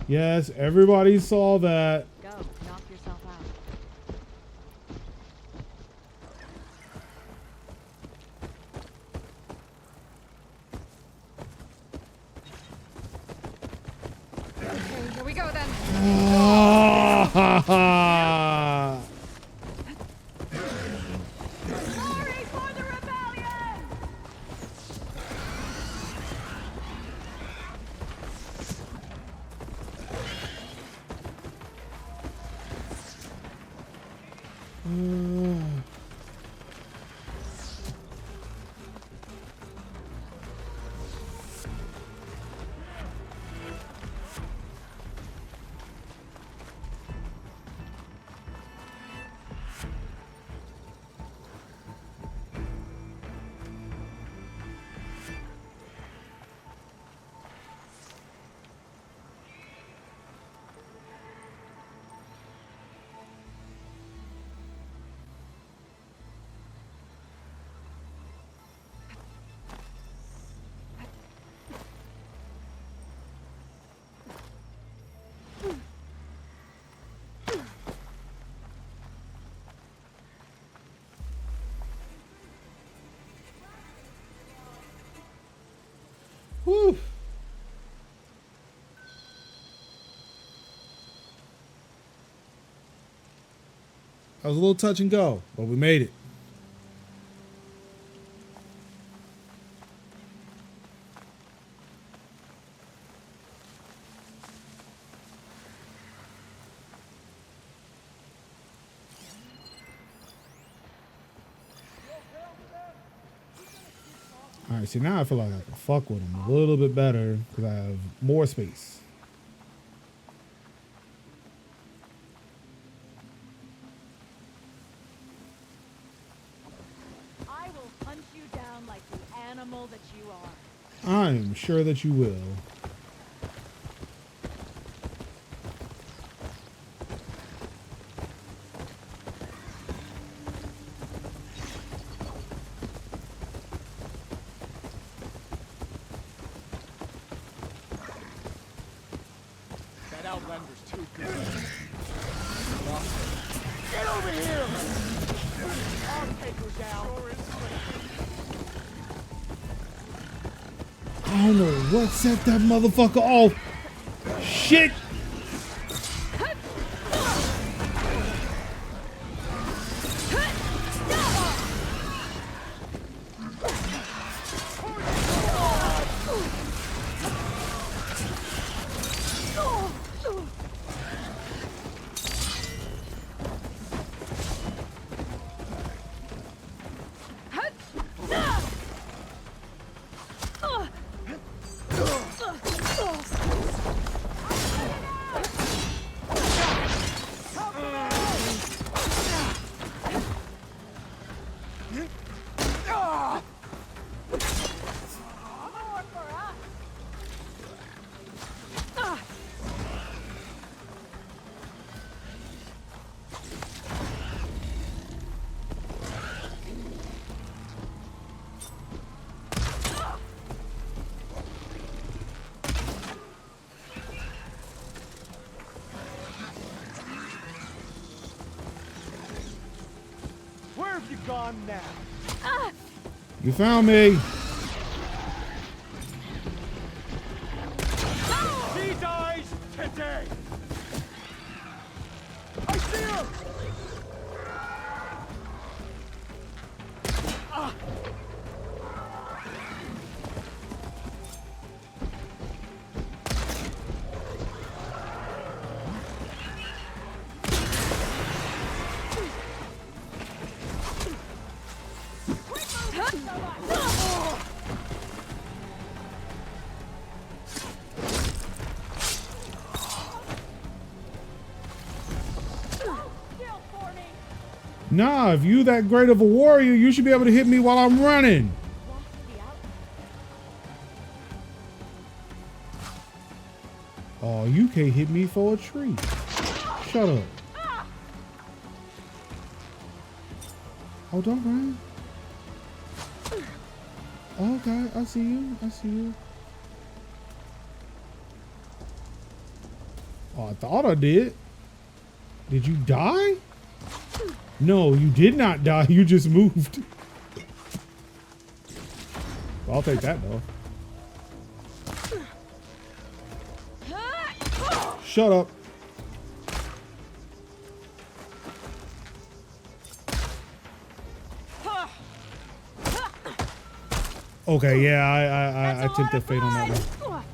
Yes, everybody saw that. Go, knock yourself out. Okay, here we go then. Glory for the rebellion! Whew. That was a little touch and go, but we made it. All right, see now I feel like I can fuck with them a little bit better because I have more space. I will hunt you down like the animal that you are. I am sure that you will. That Outlander's too good. Get over here! I'll take her down. I don't know what set that motherfucker off. Shit! you gone now? You found me. He dies today. I see him. Nah, if you that great of a warrior, you should be able to hit me while I'm running. Oh, you can't hit me for a tree. Shut up. Oh, don't run. Okay, I see you. I see you. Oh, I thought I did. Did you die? No, you did not die. You just moved. Well, I'll take that though. Shut up. Okay, yeah, I tempted fate on that one.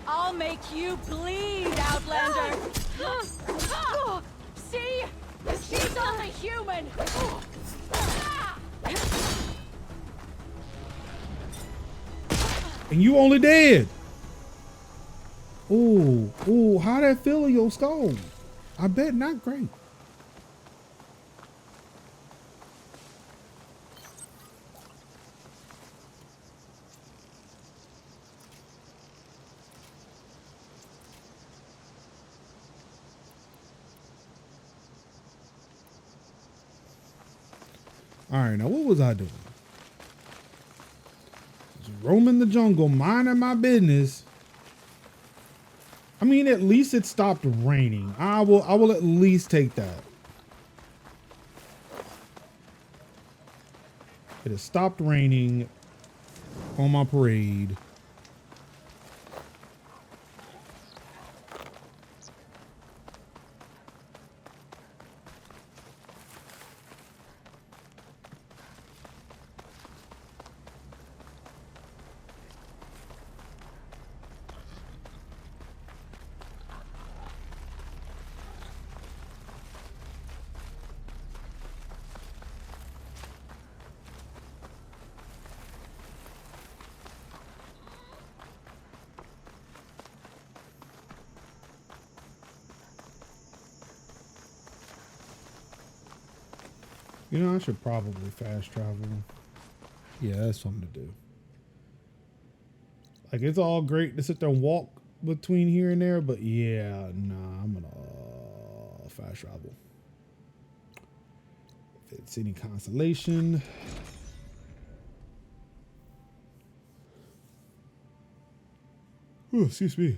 I'll make you bleed, Outlander. See? She's only human. And you only dead. Ooh, ooh, how that feel in your skull? I bet not great. All right, now what was I doing? Just roaming the jungle, minding my business. I mean, at least it stopped raining. I will at least take that. It has stopped raining on my parade. You know, I should probably fast travel. Yeah, that's something to do. Like, it's all great to sit there and walk between here and there, but yeah, nah, I'm gonna fast travel. If it's any consolation. Ooh, excuse me.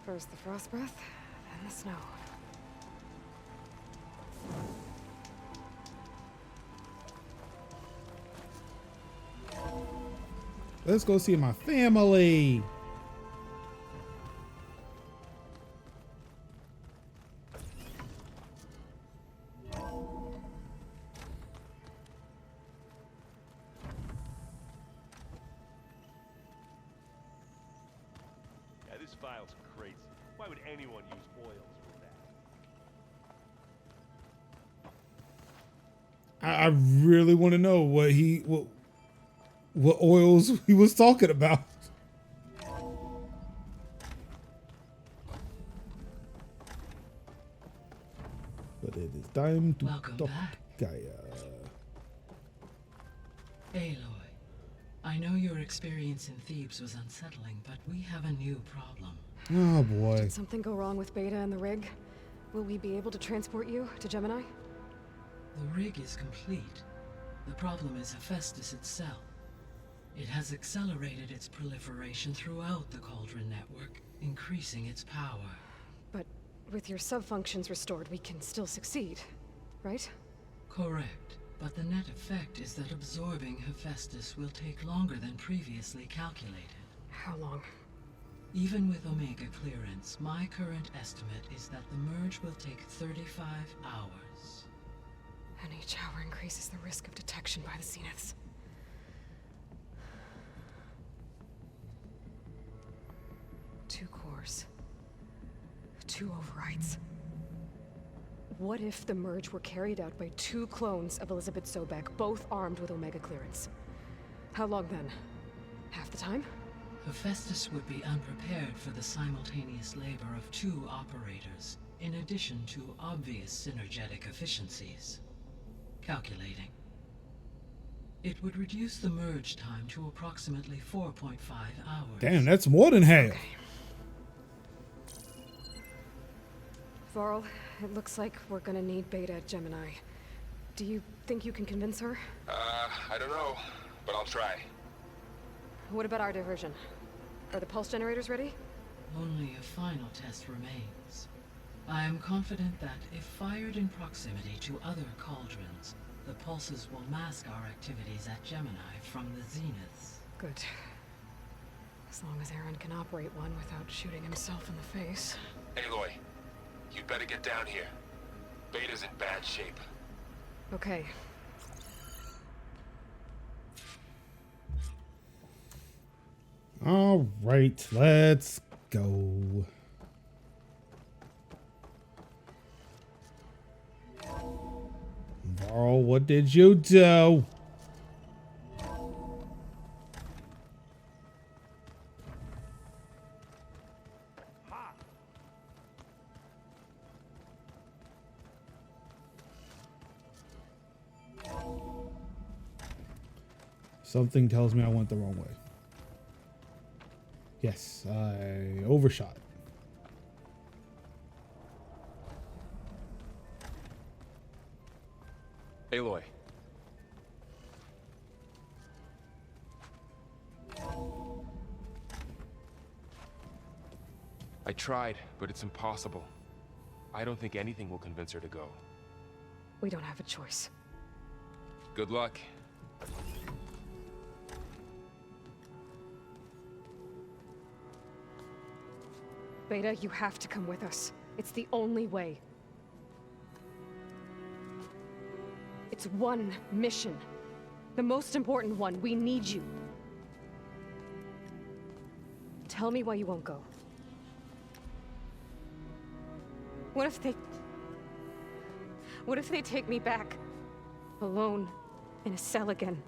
First the frost breath, then the snow. Let's go see my family. Yeah, this file's crazy. Why would anyone use oils for that? I really want to know what oils he was talking about. But it is time to Welcome talk back. Gaia. Aloy, I know your experience in Thebes was unsettling, but we have a new problem. Oh boy. Did something go wrong with Beta and the rig? Will we be able to transport you to Gemini? The rig is complete. The problem is Hephaestus itself. It has accelerated its proliferation throughout the Cauldron network, increasing its power. But with your sub-functions restored, we can still succeed, right? Correct. But the net effect is that absorbing Hephaestus will take longer than previously calculated. How long? Even with Omega clearance, my current estimate is that the merge will take 35 hours. And each hour increases the risk of detection by the Zeniths. Two cores. Two overrides. What if the merge were carried out by two clones of Elizabeth Sobek, both armed with Omega clearance? How long then? Half the time? Hephaestus would be unprepared for the simultaneous labor of two operators, in addition to obvious synergetic efficiencies. Calculating. It would reduce the merge time to approximately 4.5 hours. Damn, that's more than half. Okay. Varl, it looks like we're gonna need Beta at Gemini. Do you think you can convince her? I don't know, but I'll try. What about our diversion? Are the pulse generators ready? Only a final test remains. I am confident that if fired in proximity to other cauldrons, the pulses will mask our activities at Gemini from the Zeniths. Good. As long as Aaron can operate one without shooting himself in the face. Aloy, you better get down here. Beta's in bad shape. Okay. All right, let's go. Varl, what did you do? Something tells me I went the wrong way. Yes, I overshot. Aloy. I tried, but it's impossible. I don't think anything will convince her to go. We don't have a choice. Good luck. Beta, you have to come with us. It's the only way. It's one mission. The most important one. We need you. Tell me why you won't go. What if they take me back? Alone, in a cell again.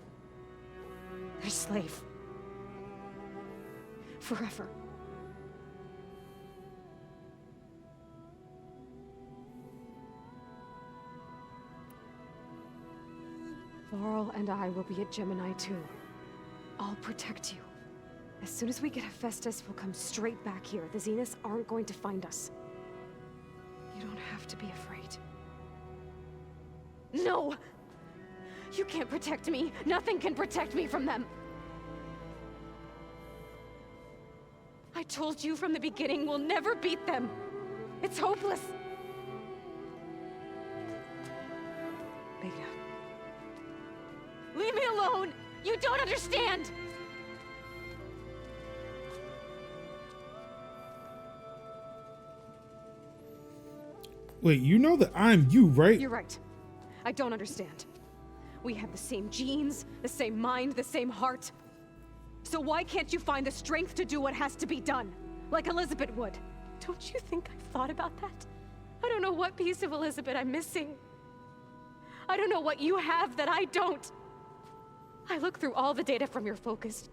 Their slave. Forever. Varl and I will be at Gemini too. I'll protect you. As soon as we get Hephaestus, we'll come straight back here. The Zeniths aren't going to find us. You don't have to be afraid. No! You can't protect me. Nothing can protect me from them. I told you from the beginning, we'll never beat them. It's hopeless. Beta. Leave me alone! You don't understand! Wait, you know that I'm you, right? You're right. I don't understand. We have the same genes, the same mind, the same heart. So why can't you find the strength to do what has to be done? Like Elizabeth would. Don't you think I've thought about that? I don't know what piece of Elizabeth I'm missing. I don't know what you have that I don't. I look through all the data from your focus.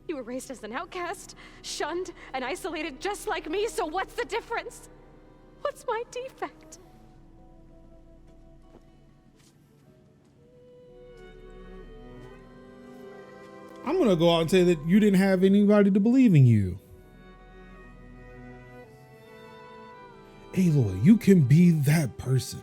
You were raised as an outcast, shunned, and isolated just like me, so what's the difference? What's my defect? I'm gonna go out and say that you didn't have anybody to believe in you. Aloy, you can be that person.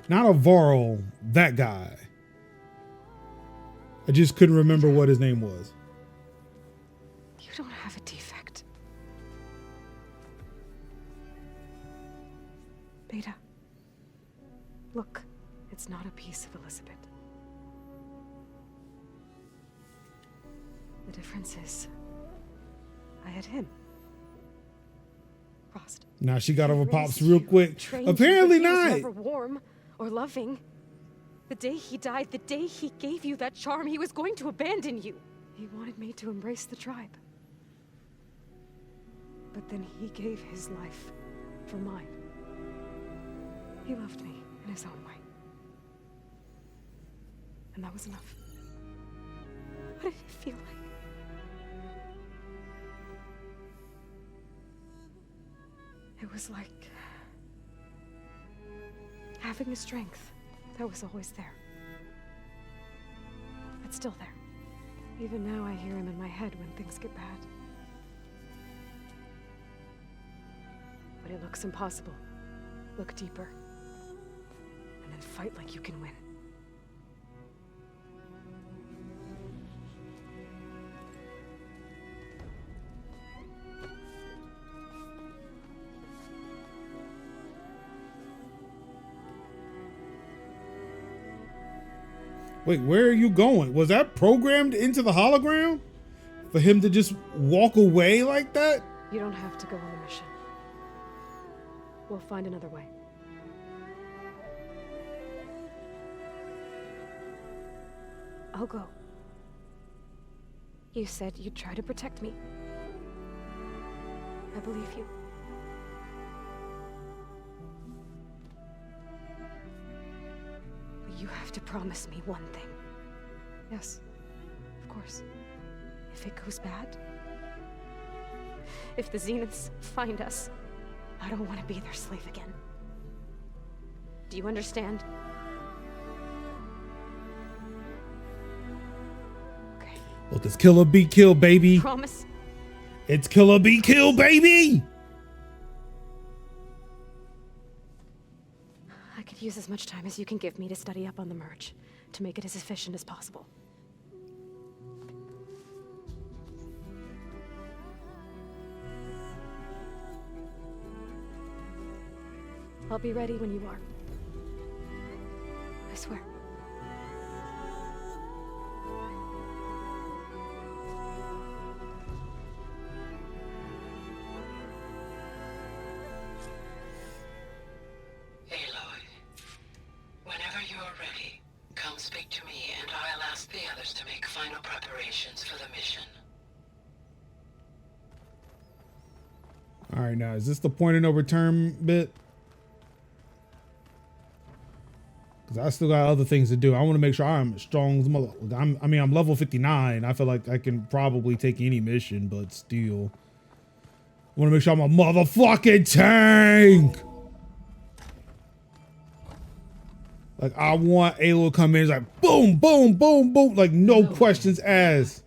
Not a Varl, that guy. I just couldn't remember what his name was. You don't have a defect. Beta. Look, it's not a piece of Elizabeth. The difference is, I had him. Frost. Now she got over He Pops raised real you, quick. trained Apparently you, but he was not. never warm or loving. The day he died, the day he gave you that charm, he was going to abandon you. He wanted me to embrace the tribe. But then he gave his life for mine. He loved me in his own way. And that was enough. What did it feel like? It was like having a strength that was always there. It's still there. Even now I hear him in my head when things get bad. But it looks impossible. Look deeper. And then fight like you can win. Wait, where are you going? Was that programmed into the hologram? For him to just walk away like that? You don't have to go on the mission. We'll find another way. I'll go. You said you'd try to protect me. I believe you. But you have to promise me one thing. Yes, of course. If it goes bad, if the Zeniths find us, I don't want to be their slave again. Do you understand? Okay. Look, it's kill or be killed, baby. Promise? It's kill or be killed, baby. I could use as much time as you can give me to study up on the merge, to make it as efficient as possible. I'll be ready when you are. I swear. Aloy, whenever you're ready, come speak to me and I'll ask the others to make final preparations for the mission. All right, now, is this the point of no return bit? Because I still got other things to do. I want to make sure I'm strong as mother. I'm level 59. I feel like I can probably take any mission, but still. I want to make sure I'm a motherfucking tank. Like, I want Aloy to come in. It's like, boom, boom, boom, boom. Like, no questions asked.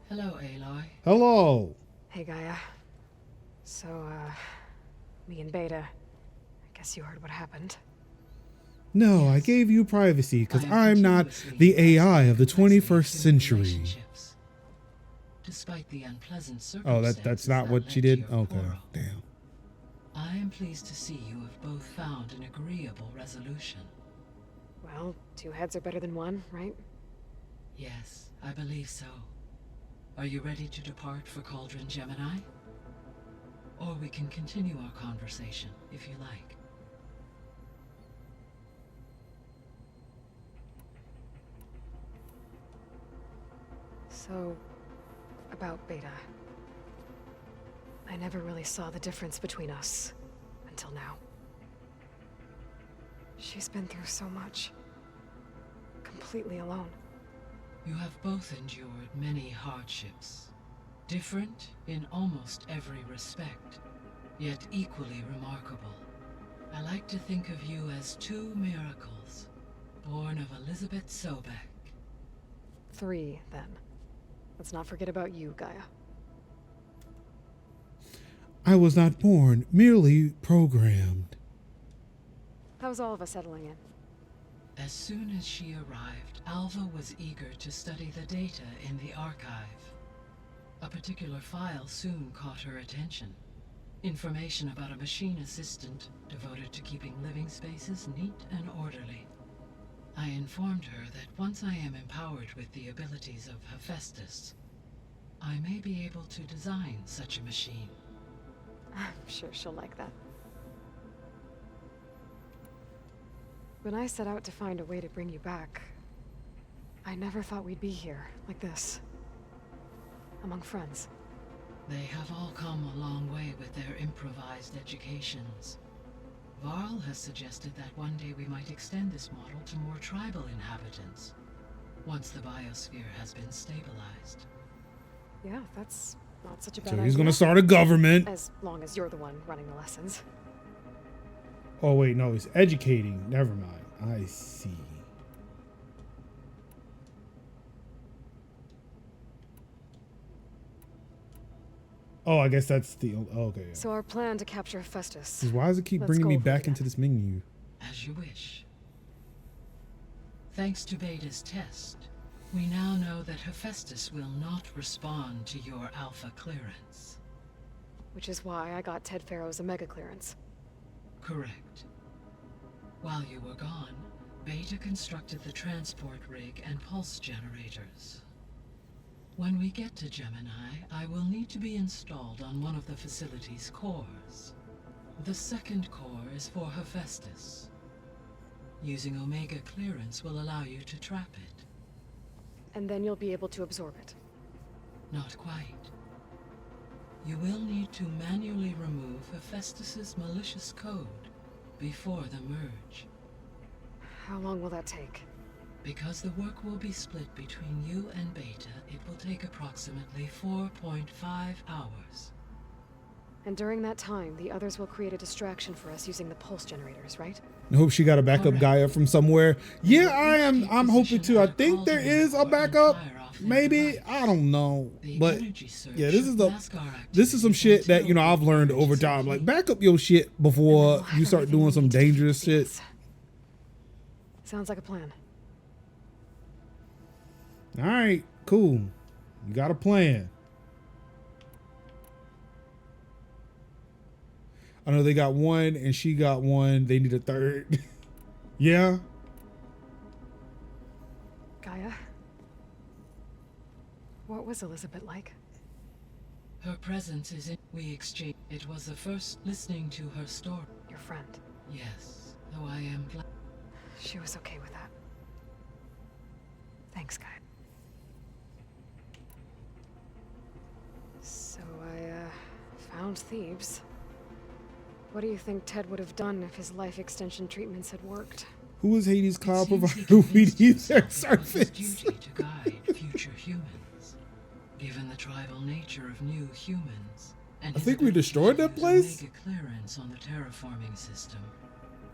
Hello, Aloy. Hello. Hey, Gaia. So, me and Beta, I guess you heard what happened. No, I gave you privacy because I'm not the AI of the 21st century. Despite the unpleasant Oh, circumstances that's not what she led to did? your Okay, quarrel. damn. I am pleased to see you have both found an agreeable resolution. Well, two heads are better than one, right? Yes, I believe so. Are you ready to depart for Cauldron Gemini? Or we can continue our conversation, if you like. So, about Beta. I never really saw the difference between us until now. She's been through so much. Completely alone. You have both endured many hardships. Different in almost every respect, yet equally remarkable. I like to think of you as two miracles, born of Elizabeth Sobek. 3, then. Let's not forget about you, Gaia. I was not born, merely programmed. How's all of us settling in? As soon as she arrived, Alva was eager to study the data in the archive. A particular file soon caught her attention. Information about a machine assistant devoted to keeping living spaces neat and orderly. I informed her that once I am empowered with the abilities of Hephaestus, I may be able to design such a machine. I'm sure she'll like that. When I set out to find a way to bring you back, I never thought we'd be here, like this. Among friends. They have all come a long way with their improvised educations. Varl has suggested that one day we might extend this model to more tribal inhabitants, once the biosphere has been stabilized. Yeah, that's not such a bad So idea. he's gonna start a government. As long as you're the one running the lessons. Oh wait, no, he's educating. Never mind. I see. Oh, I guess that's the. Oh, okay. Yeah. So our plan to capture Hephaestus. Why does it keep Let's bringing go me over back that. into this menu? As you wish. Thanks to Beta's test, we now know that Hephaestus will not respond to your alpha clearance. Which is why I got Ted Farrow's Omega clearance. Correct. While you were gone, Beta constructed the transport rig and pulse generators. When we get to Gemini, I will need to be installed on one of the facility's cores. The second core is for Hephaestus. Using Omega clearance will allow you to trap it. And then you'll be able to absorb it. Not quite. You will need to manually remove Hephaestus's malicious code before the merge. How long will that take? Because the work will be split between you and Beta, it will take approximately 4.5 hours. And during that time, the others will create a distraction for us using the pulse generators, right? I hope she got a backup guy up from somewhere. Yeah, I'm hoping to. I think there is a backup. Maybe, I don't know. But yeah, this is some shit that, you know, I've learned over time. Like, back up your shit before you start doing some dangerous shit. Sounds like a plan. All right, cool. You got a plan. I know they got one and she got one. They need a third. Yeah. Gaia? What was Elizabeth like? Her presence is in. We exchanged. It was the first listening to her story. Your friend? Yes, though I am glad. She was okay with that. Thanks, Gaia. So I found Thebes. What do you think Ted would have done if his life extension treatments had worked? Who is Hades' cloud provider who we need their surface? Duty to guide future humans, given the tribal nature of new humans. And I think we destroyed that place. Omega clearance on the terraforming system.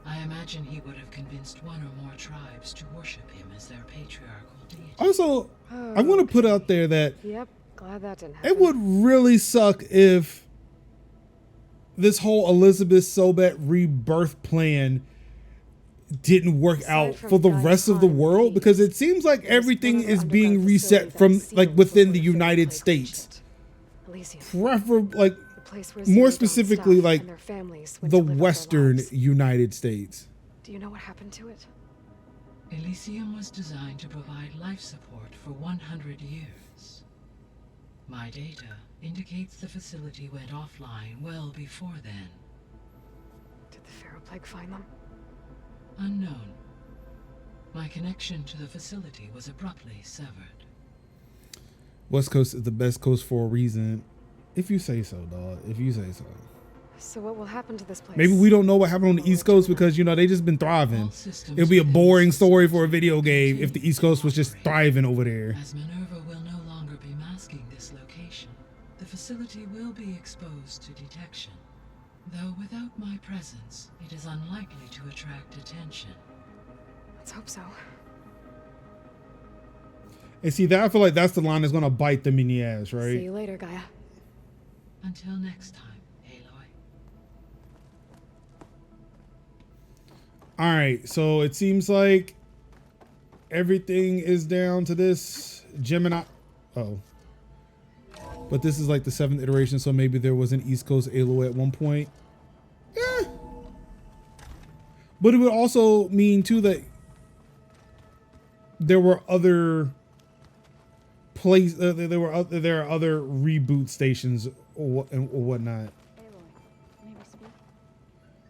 I imagine he would have convinced one or more tribes to worship him as their patriarchal deity. Also, I want to put out there that Yep, glad that didn't happen. it would really suck if this whole Elizabeth Sobet rebirth plan didn't work out for the rest of the world, because it seems like everything is being reset from like within the United States. Preferably, like more specifically, like the Western United States. Do you know what happened to it? Elysium was designed to provide life support for 100 years. My data indicates the facility went offline well before then. Did the Pharaoh Plague find them? Unknown. My connection to the facility was abruptly severed. West Coast is the best coast for a reason. If you say so, dog. If you say so. So what will happen to this place? Maybe we don't know what happened on the East Coast because, you know, they just been thriving. It'd be a boring story for a video game if the East Coast was just thriving over there. As Minerva will no longer be masking this location, the facility will be exposed to detection. Though without my presence, it is unlikely to attract attention. Let's hope so. And see, that I feel like that's the line that's gonna bite them in the ass, right? See you later, Gaia. Until next time, Aloy. All right, so it seems like everything is down to this Gemini. Oh, but this is like the 7th iteration, so maybe there was an East Coast Aloy at one point. Eh. But it would also mean too that there were other there are other reboot stations or whatnot. Maybe speak.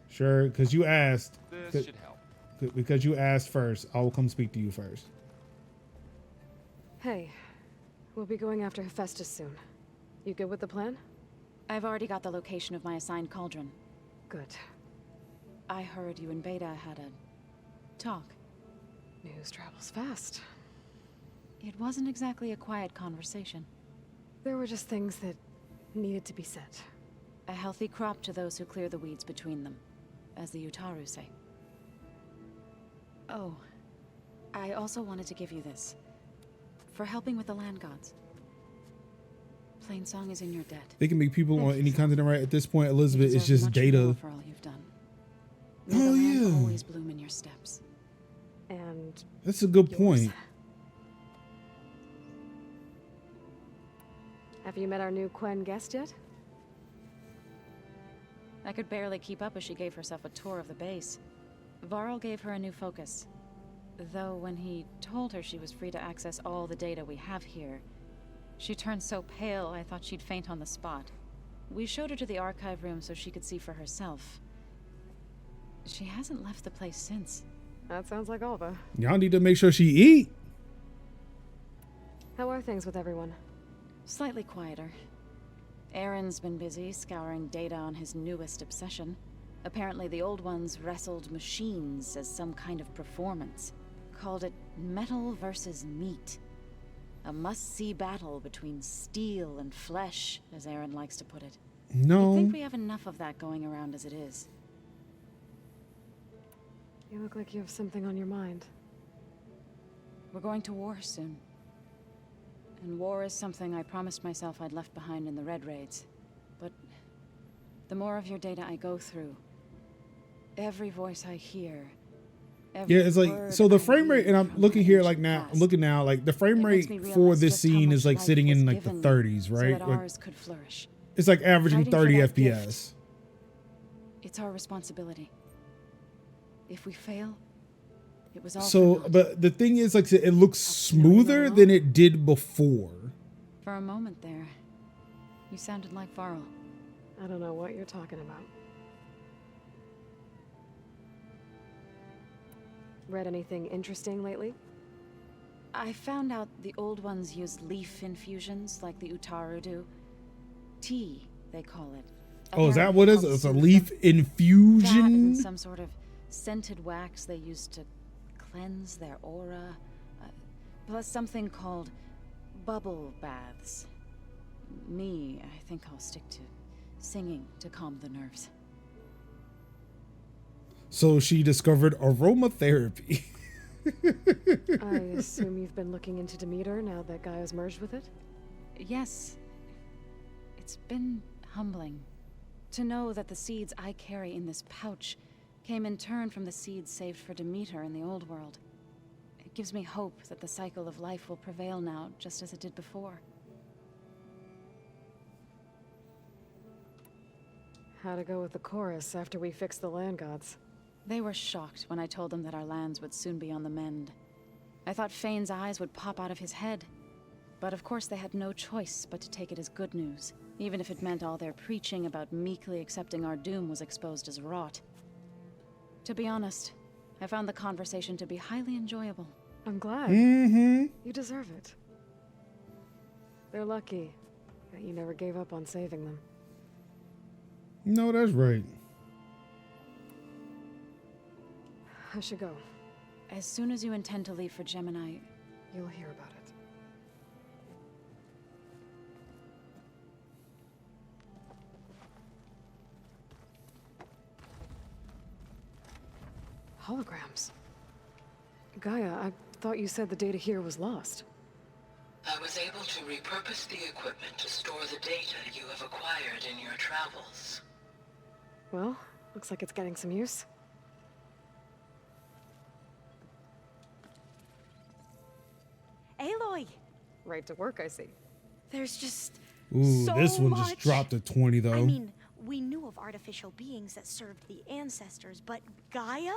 Sure, because you asked. This should help. Because you asked first, I will come speak to you first. Hey, we'll be going after Hephaestus soon. You good with the plan? I've already got the location of my assigned cauldron. Good. I heard you and Beta had a talk. News travels fast. It wasn't exactly a quiet conversation. There were just things that needed to be said. A healthy crop to those who clear the weeds between them, as the Utaru say. Oh, I also wanted to give you this. For helping with the land gods. Plainsong is in your debt. They can make people on any continent right at this point, Elizabeth. It's just much data. more for all you've done. May the Oh land yeah, always bloom in your steps. And that's a good yours. point. Have you met our new Quen guest yet? I could barely keep up as she gave herself a tour of the base. Varl gave her a new focus. Though when he told her she was free to access all the data we have here, she turned so pale I thought she'd faint on the spot. We showed her to the archive room so she could see for herself. She hasn't left the place since. That sounds like Alva. Y'all need to make sure she eat. How are things with everyone? Slightly quieter. Aaron's been busy scouring data on his newest obsession. Apparently the old ones wrestled machines as some kind of performance. Called it metal versus meat. A must-see battle between steel and flesh, as Aaron likes to put it. No. I think we have enough of that going around as it is. You look like you have something on your mind. We're going to war soon. And war is something I promised myself I'd left behind in the Red Raids. But the more of your data I go through, every voice I hear, Yeah, it's like, so the frame rate, and I'm looking here like now, I'm looking now, like the frame rate for this scene is like sitting in like the 30s, right? So that ours could flourish. It's like averaging Fighting 30 for that FPS. gift. It's our responsibility. If we fail, it was all So, for naught. but the thing is, like, it looks smoother than it did before. For a moment there, you sounded like Varl. I don't know what you're talking about. Read anything interesting lately? I found out the old ones use leaf infusions like the Utaru do. Tea, they call it. Oh, is that what it is? It's a leaf infusion? That and some sort of scented wax they use to cleanse their aura. Plus something called bubble baths. Me, I think I'll stick to singing to calm the nerves. So she discovered aromatherapy. I assume you've been looking into Demeter now that Gaia's merged with it? Yes. It's been humbling to know that the seeds I carry in this pouch came in turn from the seeds saved for Demeter in the old world. It gives me hope that the cycle of life will prevail now, just as it did before. How to go with the chorus after we fix the land gods? They were shocked when I told them that our lands would soon be on the mend. I thought Fane's eyes would pop out of his head. But of course they had no choice but to take it as good news, even if it meant all their preaching about meekly accepting our doom was exposed as rot. To be honest, I found the conversation to be highly enjoyable. I'm glad. Mm-hmm. You deserve it. They're lucky that you never gave up on saving them. No, that's right. I should go. As soon as you intend to leave for Gemini, You'll hear about it. Holograms. Gaia, I thought you said the data here was lost. I was able to repurpose the equipment to store the data you have acquired in your travels. Well, looks like it's getting some use. Aloy, Right to work, I see. there's just Ooh, so this one much. just dropped to 20 though. I mean, we knew of artificial beings that served the ancestors, but Gaia?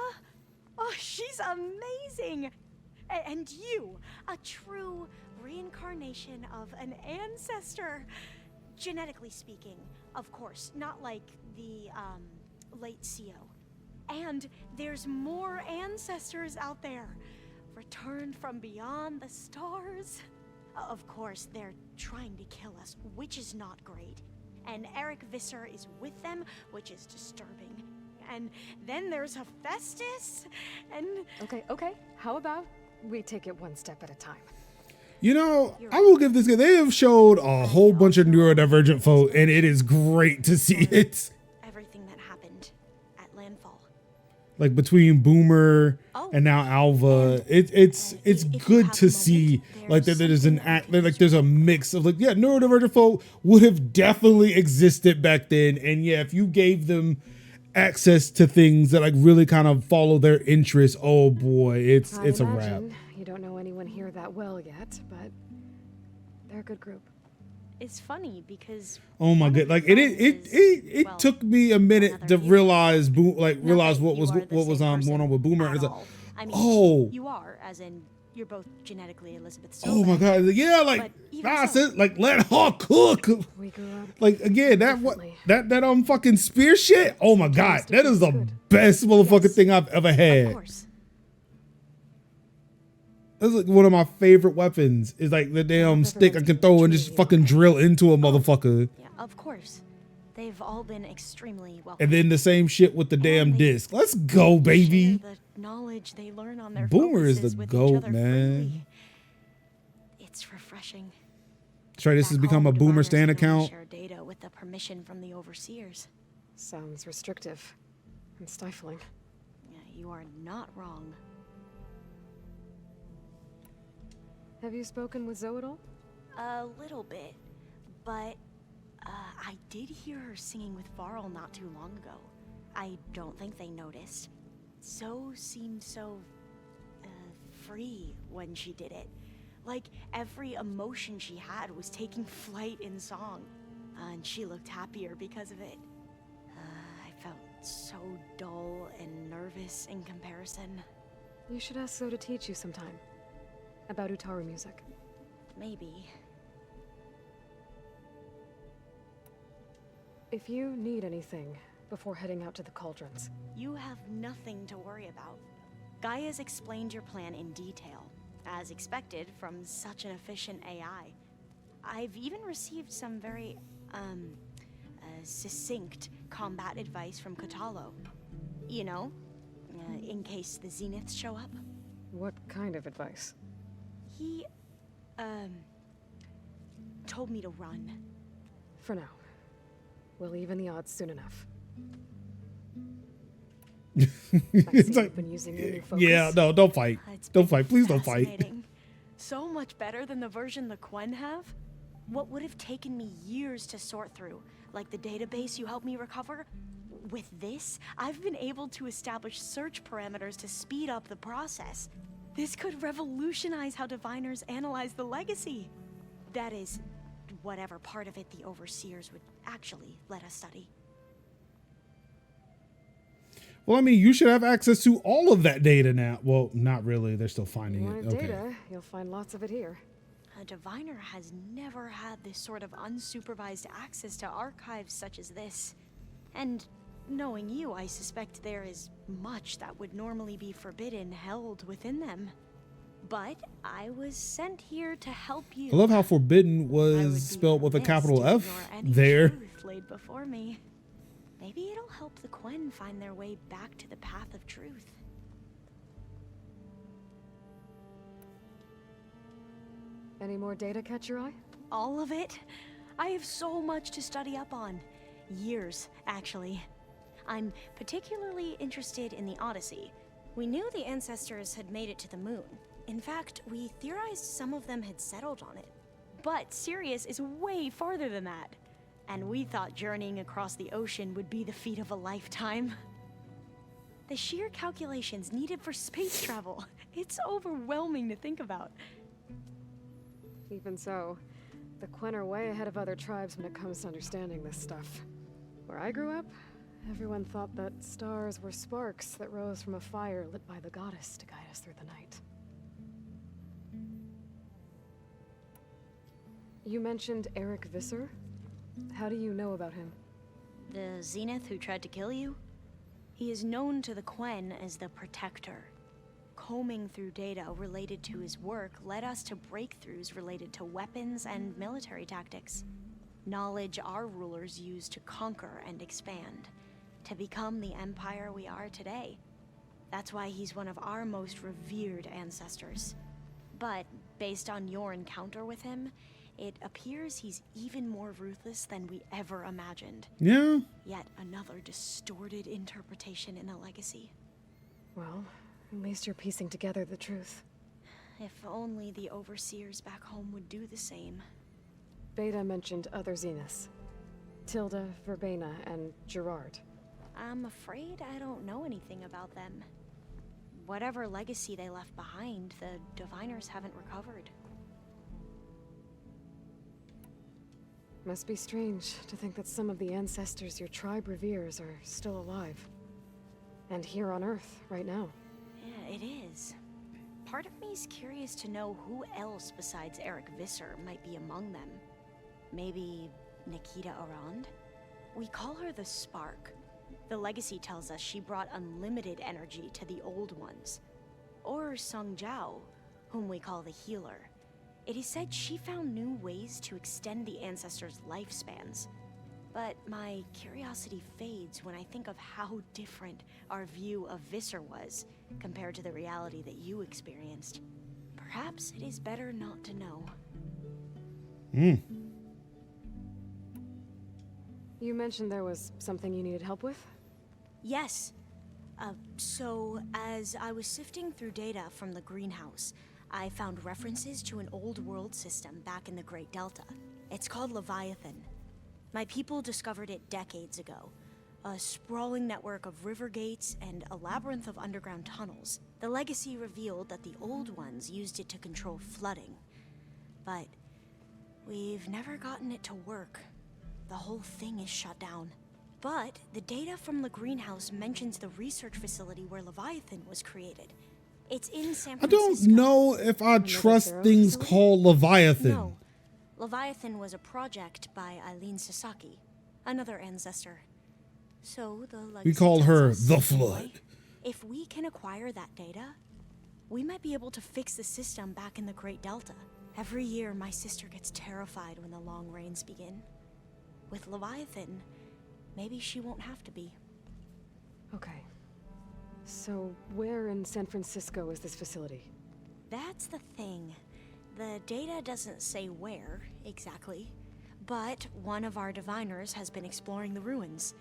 Oh, she's amazing! And you, a true reincarnation of an ancestor. Genetically speaking, of course, not like the, late CO. And there's more ancestors out there, returned from beyond the stars. Of course, they're trying to kill us, which is not great. And Eric Visser is with them, which is disturbing. And then there's Hephaestus, and... Okay. How about we take it one step at a time? You know, I will give this guy, they have showed a whole bunch of neurodivergent folk, and it is great to see it. everything that happened at Landfall. Like between Boomer and now Alva, it's good to see like that there's an act, like there's a mix of like, yeah, neurodivergent folk would have definitely existed back then. And yeah, if you gave them access to things that like really kind of follow their interests, oh boy, it's a wrap. Imagine you don't know anyone here that well yet, but they're a good group. It's funny because Oh my god! Like it well, took me a minute to realize, realize what was you are the going same on with Boomer. at And it's like, all. I mean, oh, you are, as in you're both genetically Elizabeth oh my Sobeck, god! Yeah, like but even nah, so- sis, like let her cook. We grew up. Like again, that fucking spear shit. Oh my god, that is the good. best motherfucking Yes, thing I've ever Of had. course. That's like one of my favorite weapons. Is like the damn stick I can throw and just fucking drill into a motherfucker. Yeah, of course. They've all been extremely well. And then the same shit with the damn disc. Let's go, baby. Share the knowledge they learn on their Boomer is the focuses with each GOAT, other man. freely. It's refreshing. Try this has Back become a home, Boomer diviners Stan can only account. share data with the permission from the overseers. Sounds restrictive and stifling. Yeah, you are not wrong. Have you spoken with Zoe at all? A little bit, but I did hear her singing with Varl not too long ago. I don't think they noticed. Zoe seemed so free when she did it. Like every emotion she had was taking flight in song, and she looked happier because of it. I felt so dull and nervous in comparison. You should ask Zoe to teach you sometime. About Utaru music. Maybe. If you need anything before heading out to the cauldrons. You have nothing to worry about. Gaia's explained your plan in detail, as expected from such an efficient AI. I've even received some very, succinct combat advice from Katalo. You know, in case the Zeniths show up. What kind of advice? He, told me to run. For now. We'll even the odds soon enough. It's like, been using your new focus. yeah, no, don't fight. It's Don't been fight. Please don't fight. fascinating. So much better than the version the Quen have. What would have taken me years to sort through, like the database you helped me recover, with this, I've been able to establish search parameters to speed up the process. This could revolutionize how diviners analyze the legacy. That is, whatever part of it the overseers would actually let us study. Well, I mean, you should have access to all of that data now. Well, not really. They're still finding You it. want Okay. data, you'll find lots of it here. A diviner has never had this sort of unsupervised access to archives such as this. And knowing you, I suspect there is much that would normally be forbidden held within them. But I was sent here to help you. I love how forbidden I would was be spelled with a remiss capital to F ignore any there. truth laid before me. Maybe it'll help the Quen find their way back to the path of truth. Any more data catch your eye? All of it? I have so much to study up on. Years, actually. I'm particularly interested in the Odyssey. We knew the ancestors had made it to the moon. In fact, we theorized some of them had settled on it. But Sirius is way farther than that. And we thought journeying across the ocean would be the feat of a lifetime. The sheer calculations needed for space travel, it's overwhelming to think about. Even so, the Quen are way ahead of other tribes when it comes to understanding this stuff. Where I grew up, everyone thought that stars were sparks that rose from a fire lit by the goddess to guide us through the night. You mentioned Eric Visser? How do you know about him? The Zenith who tried to kill you? He is known to the Quen as the Protector. Combing through data related to his work led us to breakthroughs related to weapons and military tactics. Knowledge our rulers used to conquer and expand, to become the empire we are today. That's why he's one of our most revered ancestors. But based on your encounter with him, it appears he's even more ruthless than we ever imagined. Yeah. Yet another distorted interpretation in the legacy. Well, at least you're piecing together the truth. If only the overseers back home would do the same. Beta mentioned other Zeniths. Tilda, Verbena, and Gerard. I'm afraid I don't know anything about them. Whatever legacy they left behind, the Diviners haven't recovered. Must be strange to think that some of the ancestors your tribe reveres are still alive. And here on Earth, right now. Yeah, it is. Part of me's curious to know who else besides Eric Visser might be among them. Maybe Nikita Arand? We call her the Spark. The legacy tells us she brought unlimited energy to the old ones. Or Sung Jiao, whom we call the Healer. It is said she found new ways to extend the ancestors' lifespans. But my curiosity fades when I think of how different our view of Visser was compared to the reality that you experienced. Perhaps it is better not to know. You mentioned there was something you needed help with? Yes. So, as I was sifting through data from the greenhouse, I found references to an old world system back in the Great Delta. It's called Leviathan. My people discovered it decades ago. A sprawling network of river gates and a labyrinth of underground tunnels. The legacy revealed that the old ones used it to control flooding. But we've never gotten it to work. The whole thing is shut down. But the data from the greenhouse mentions the research facility where Leviathan was created. It's in San I Francisco. don't know if I trust things called Leviathan. No. Leviathan was a project by Eileen Sasaki, another ancestor. So the legacy We call tells her us, the Flood. if we can acquire that data, we might be able to fix the system back in the Great Delta. Every year, my sister gets terrified when the long rains begin. With Leviathan, maybe she won't have to be. Okay. So, where in San Francisco is this facility? That's the thing. The data doesn't say where, exactly. But one of our diviners has been exploring the ruins.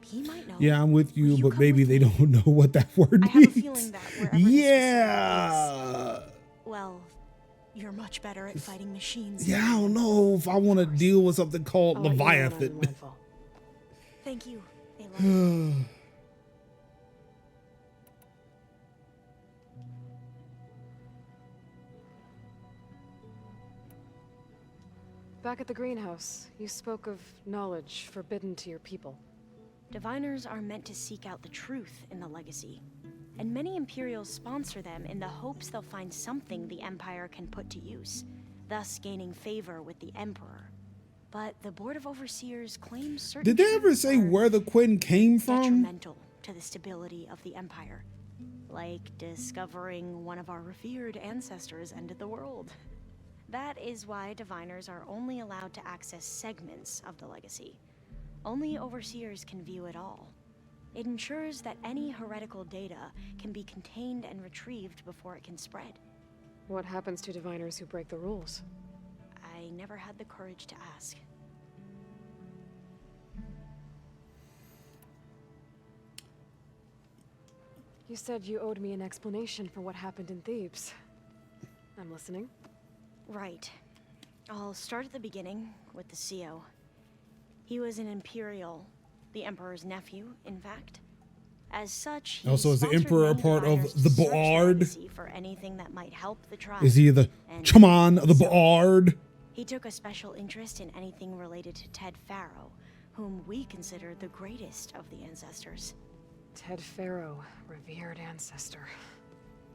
He might know. Yeah, I'm with Will you, but come maybe with they me? don't know what that word I means. have a feeling that wherever this Yeah. facility is, well, you're much better at fighting machines. Yeah, I don't know if I want to deal with something called I'll let you know when I'm in Leviathan. landfall. Thank you, Aloy. Back at the greenhouse, you spoke of knowledge forbidden to your people. Diviners are meant to seek out the truth in the legacy, and many Imperials sponsor them in the hopes they'll find something the Empire can put to use, thus gaining favor with the Emperor. But the Board of Overseers claims certain Did they ever truths say are where the Quinn came from? detrimental to the stability of the Empire, like discovering one of our revered ancestors ended the world. That is why Diviners are only allowed to access segments of the legacy. Only Overseers can view it all. It ensures that any heretical data can be contained and retrieved before it can spread. What happens to diviners who break the rules? I never had the courage to ask. You said you owed me an explanation for what happened in Thebes. I'm listening. Right. I'll start at the beginning with the CO. He was an Imperial, the Emperor's nephew, in fact. As such, he Also, is the sponsored Emperor a many part of diviners to the search Bard? legacy for anything that might help the tribe. Is he the And Chaman of the so Bard? he took a special interest in anything related to Ted Farrow, whom we consider the greatest of the ancestors. Ted Farrow, revered ancestor.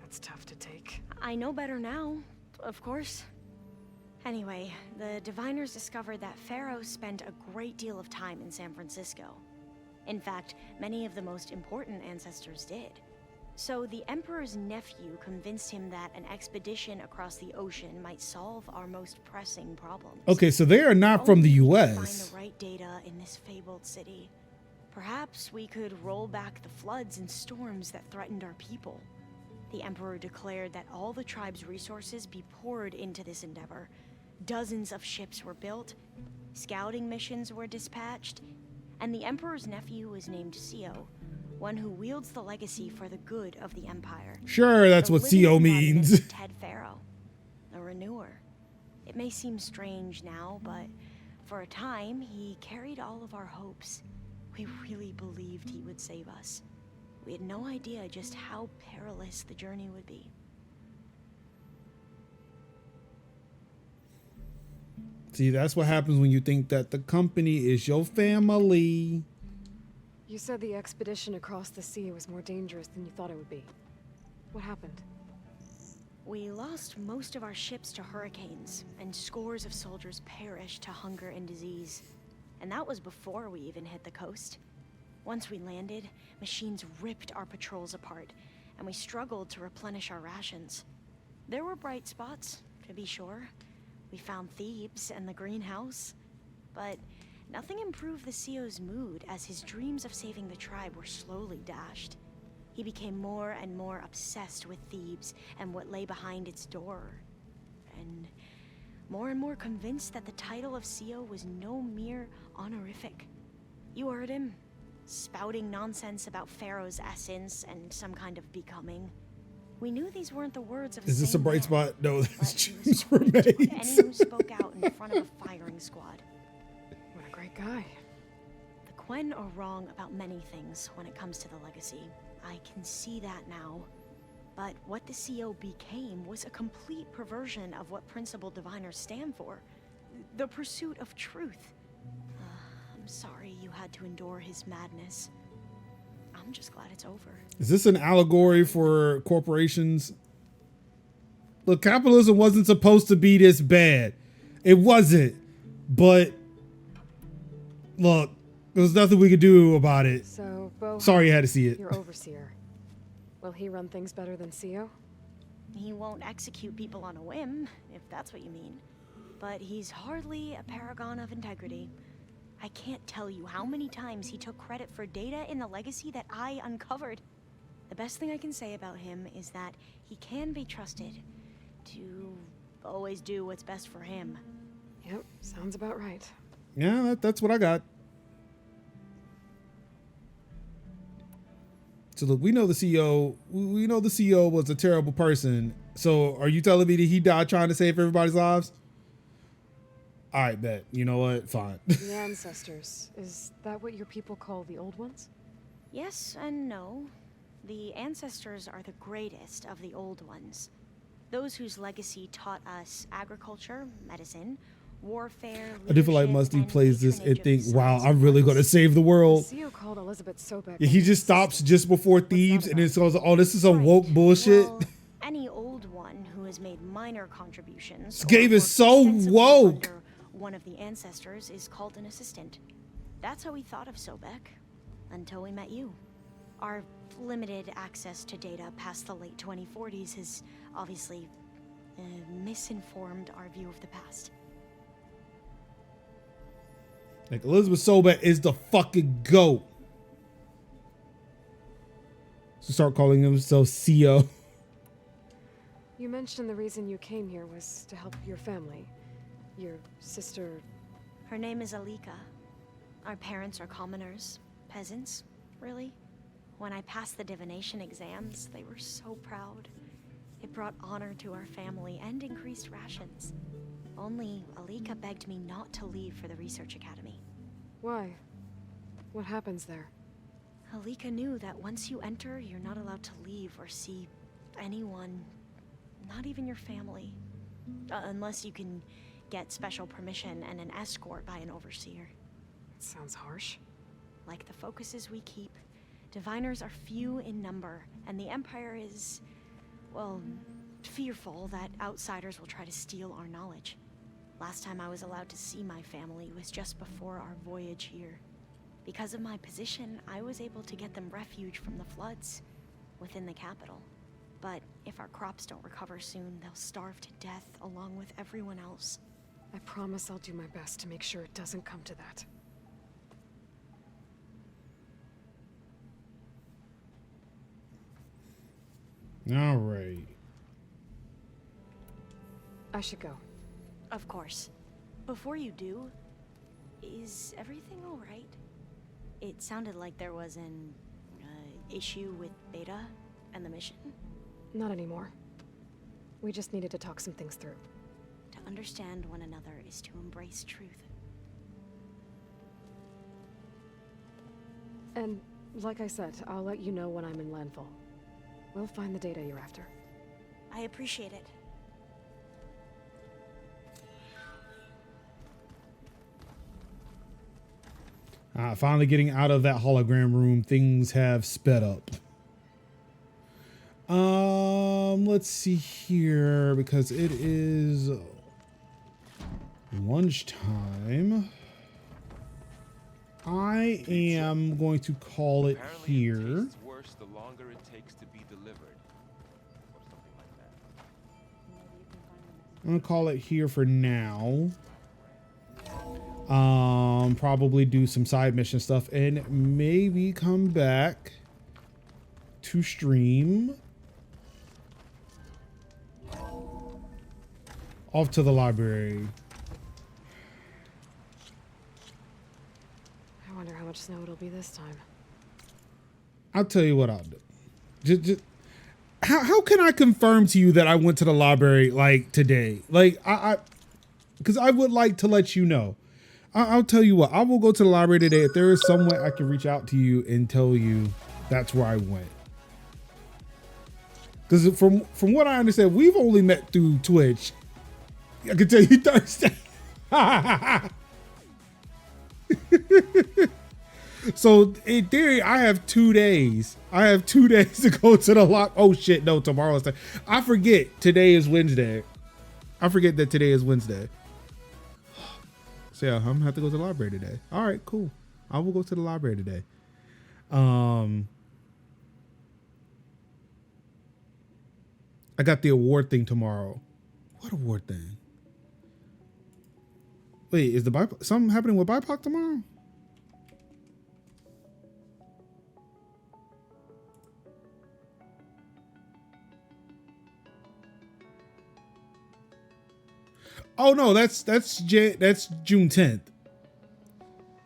That's tough to take. I know better now, of course. Anyway, the diviners discovered that Farrow spent a great deal of time in San Francisco. In fact, many of the most important ancestors did. So the Emperor's nephew convinced him that an expedition across the ocean might solve our most pressing problems. Okay, so they are not from the Only if we could US. find the right data in this fabled city. Perhaps we could roll back the floods and storms that threatened our people. The Emperor declared that all the tribe's resources be poured into this endeavor. Dozens of ships were built, scouting missions were dispatched, and the Emperor's nephew was named Sio, one who wields the legacy for the good of the Empire. Sure, that's The what living CO embodiment means. of Ted Farrow, a renewer. It may seem strange now, but for a time, he carried all of our hopes. We really believed he would save us. We had no idea just how perilous the journey would be. See, that's what happens when you think that the company is your family. You said the expedition across the sea was more dangerous than you thought it would be. What happened? We lost most of our ships to hurricanes, and scores of soldiers perished to hunger and disease. And that was before we even hit the coast. Once we landed, machines ripped our patrols apart, and we struggled to replenish our rations. There were bright spots, to be sure. We found Thebes and the greenhouse, but nothing improved the CEO's mood as his dreams of saving the tribe were slowly dashed. He became more and more obsessed with Thebes and what lay behind its door, and more convinced that the title of CEO was no mere honorific. You heard him, spouting nonsense about Pharaoh's essence and some kind of becoming. We knew these weren't the words of a Is this a sane bright man, spot? No, but that's he was James quick to put remains. any who spoke out in front of a firing squad. What a great guy. The Quen are wrong about many things when it comes to the legacy. I can see that now. But what the CO became was a complete perversion of what principal diviners stand for. The pursuit of truth. I'm sorry you had to endure his madness. I'm just glad it's over. Is this an allegory for corporations? Look, capitalism wasn't supposed to be this bad. It wasn't. But look, there's nothing we could do about it. So, Bo, Sorry you had to see it. your overseer. Will he run things better than CEO? He won't execute people on a whim, if that's what you mean. But he's hardly a paragon of integrity. I can't tell you how many times he took credit for data in the legacy that I uncovered. The best thing I can say about him is that he can be trusted to always do what's best for him. Yep, sounds about right. Yeah, that's what I got. So look, we know the CEO. We know the CEO was a terrible person. So are you telling me that he died trying to save everybody's lives? All right, bet. You know what? Fine. The ancestors. Is that what your people call the old ones? Yes and no. The ancestors are the greatest of the old ones. Those whose legacy taught us agriculture, medicine, warfare, I do feel like leadership, Musty and plays this and patronage of think, wow, science I'm and really arts. going to save the world. CEO called Elizabeth Sobek. Yeah, he just stops just before Thebes and then goes, oh, this is some Right. woke bullshit. Well, any old one who has made minor contributions. This game or is worked so extensively woke. under one of the ancestors is called an assistant. That's how we thought of Sobek, until we met you. Our limited access to data past the late 2040s has obviously misinformed our view of the past. Like Elizabeth Sobek is the fucking GOAT. So start calling himself CEO. You mentioned the reason you came here was to help your family. Your sister... Her name is Alika. Our parents are commoners, peasants, really. When I passed the divination exams, they were so proud. It brought honor to our family and increased rations. Only Alika begged me not to leave for the research academy. Why? What happens there? Alika knew that once you enter, you're not allowed to leave or see anyone, not even your family. Unless you can get special permission and an escort by an overseer. Sounds harsh. Like the focuses we keep, diviners are few in number, and the Empire is, well, fearful that outsiders will try to steal our knowledge. Last time I was allowed to see my family was just before our voyage here. Because of my position, I was able to get them refuge from the floods within the capital. But if our crops don't recover soon, they'll starve to death along with everyone else. I promise I'll do my best to make sure it doesn't come to that. All right. I should go. Of course. Before you do, is everything all right? It sounded like there was an issue with Beta and the mission. Not anymore. We just needed to talk some things through. To understand one another is to embrace truth. And like I said, I'll let you know when I'm in landfall. We'll find the data you're after. I appreciate it. Finally getting out of that hologram room, things have sped up. Let's see here, because it is lunchtime. I am going to call it Apparently here. It tastes worse the longer it takes to be delivered. Or something like that. I'm gonna call it here for now. Probably do some side mission stuff and maybe come back to stream. Off to the library. I wonder how much snow it'll be this time. I'll tell you what I'll do. Just how can I confirm to you that I went to the library like today? Like because I would like to let you know. I'll tell you what, I will go to the library today. If there is some way I can reach out to you and tell you that's where I went. Because from what I understand, we've only met through Twitch. I can tell you Thursday. So in theory, I have 2 days. I have 2 days to go to the lock. Oh shit, no, tomorrow's the. I forget today is Wednesday. I forget that today is Wednesday. So yeah, I'm gonna have to go to the library today. All right, cool. I will go to the library today. I got the award thing tomorrow. What award thing? Wait, is the something happening with BIPOC tomorrow? Oh no, that's June 10th.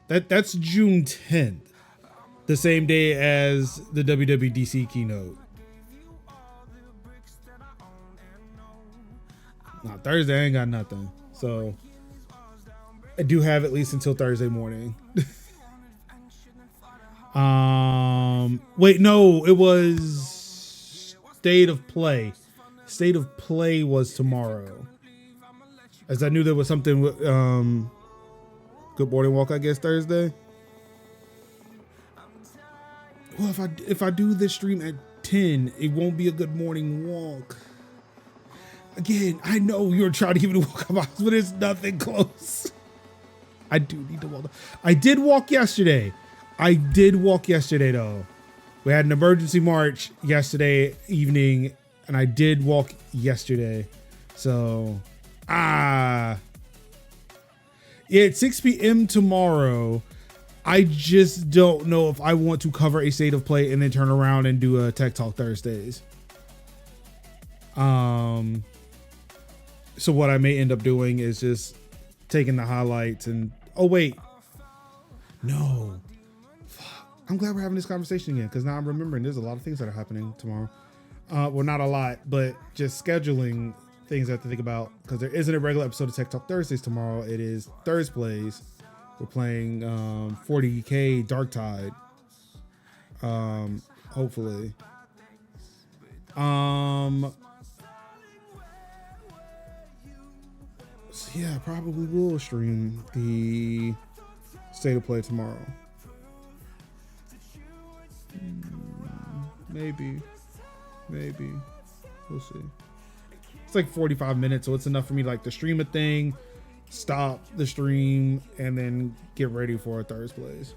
That's June 10th. The same day as the WWDC keynote. No, Thursday I ain't got nothing. So I do have at least until Thursday morning. Wait, no, it was State of Play. State of Play was tomorrow. As I knew there was something with Good Morning Walk, I guess, Thursday. Well, if I do this stream at 10, it won't be a Good Morning Walk. Again, I know you're trying to give me to walk up, but it's nothing close. I do need to walk. I did walk yesterday. Though. We had an emergency march yesterday evening, and I did walk yesterday. So, yeah, at 6 p.m. tomorrow. I just don't know if I want to cover a State of Play and then turn around and do a Tech Talk Thursdays. So what I may end up doing is just taking the highlights and, oh wait, no. I'm glad we're having this conversation again, because now I'm remembering there's a lot of things that are happening tomorrow. Well, not a lot, but just scheduling things I have to think about, because there isn't a regular episode of Tech Talk Thursdays tomorrow. It is Thursdays. We're playing 40K Dark Tide. Hopefully. So yeah, probably will stream the State of Play tomorrow. Maybe. We'll see. It's like 45 minutes, so it's enough for me like to stream a thing, stop the stream, and then get ready for a Thursdays.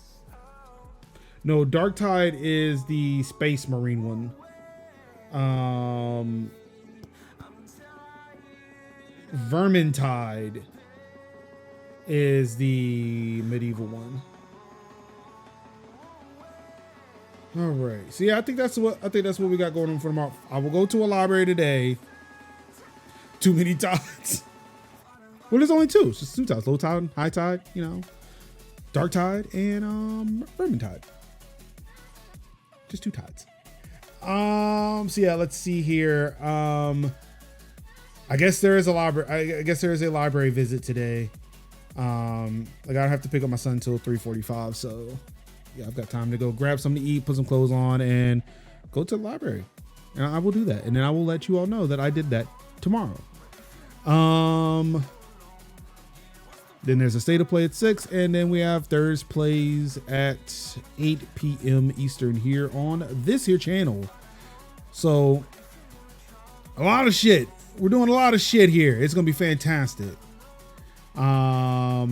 No, Dark Tide is the Space Marine one. Vermintide is the medieval one. All right. So yeah, I think that's what we got going on for tomorrow. I will go to a library today. Too many tides. Well, there's only two. It's just two tides: low tide, high tide. You know, dark tide and vermintide. Just two tides. So yeah, let's see here. I guess there is a library. I guess there is a library visit today. Like I don't have to pick up my son until 3:45. So yeah, I've got time to go grab something to eat, put some clothes on, and go to the library. And I will do that, and then I will let you all know that I did that tomorrow. Then there's a State of Play at 6, and then we have Thursday plays at 8 p.m. Eastern here on this here channel. So a lot of shit. We're doing a lot of shit here. It's gonna be fantastic. I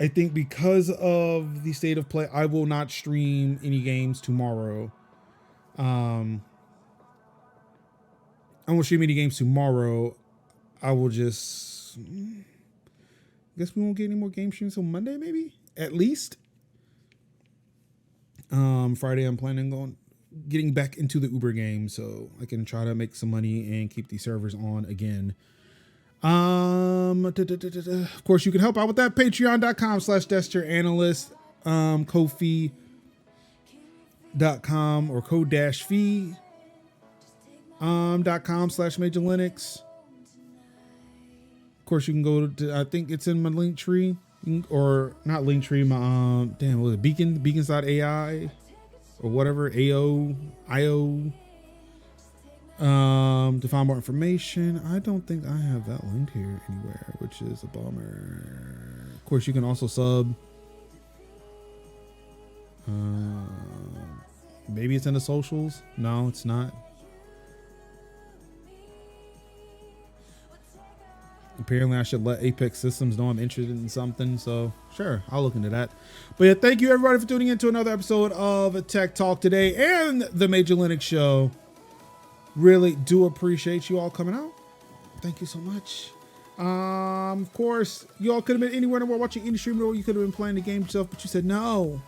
think because of the State of Play, I will not stream any games tomorrow. I won't stream any games tomorrow. I will just, I guess we won't get any more game streams until Monday, maybe, at least. Friday, I'm planning on getting back into the Uber game so I can try to make some money and keep these servers on again. Of course, you can help out with that. Patreon.com/DeskerAnalyst, Ko-fi.com or code-fee. .com/MajorLinux. Of course, you can go to, I think it's in my link tree, or not link tree, my, damn, what was it, beacons.ai or whatever, IO. To find more information. I don't think I have that linked here anywhere, which is a bummer. Of course, you can also sub. Maybe it's in the socials. No, it's not. Apparently, I should let Apex Systems know I'm interested in something. So, sure, I'll look into that. But yeah, thank you everybody for tuning in to another episode of Tech Talk today and the Major Linux Show. Really do appreciate you all coming out. Thank you so much. Of course, you all could have been anywhere in the world watching any stream, or you could have been playing the game yourself, but you said no.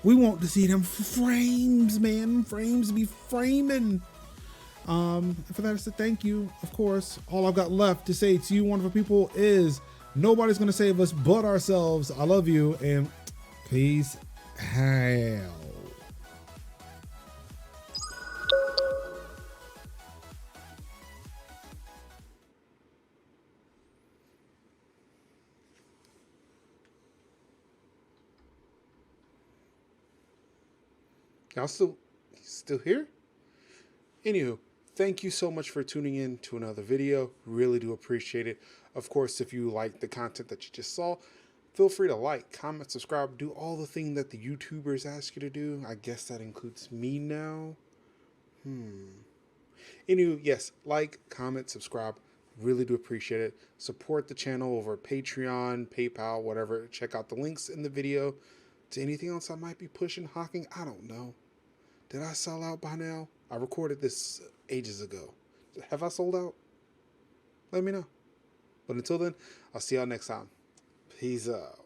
We want to see them frames, man. Frames be framing. For that, I said thank you. Of course, all I've got left to say to you, wonderful people, is nobody's going to save us but ourselves. I love you, and peace out. Y'all still here? Anywho, thank you so much for tuning in to another video. Really do appreciate it. Of course, if you like the content that you just saw, feel free to like, comment, subscribe, do all the things that the YouTubers ask you to do. I guess that includes me now. Anywho, yes, like, comment, subscribe. Really do appreciate it. Support the channel over Patreon, PayPal, whatever. Check out the links in the video. To anything else I might be pushing, hawking, I don't know. Did I sell out by now? I recorded this ages ago. Have I sold out? Let me know. But until then, I'll see y'all next time. Peace out.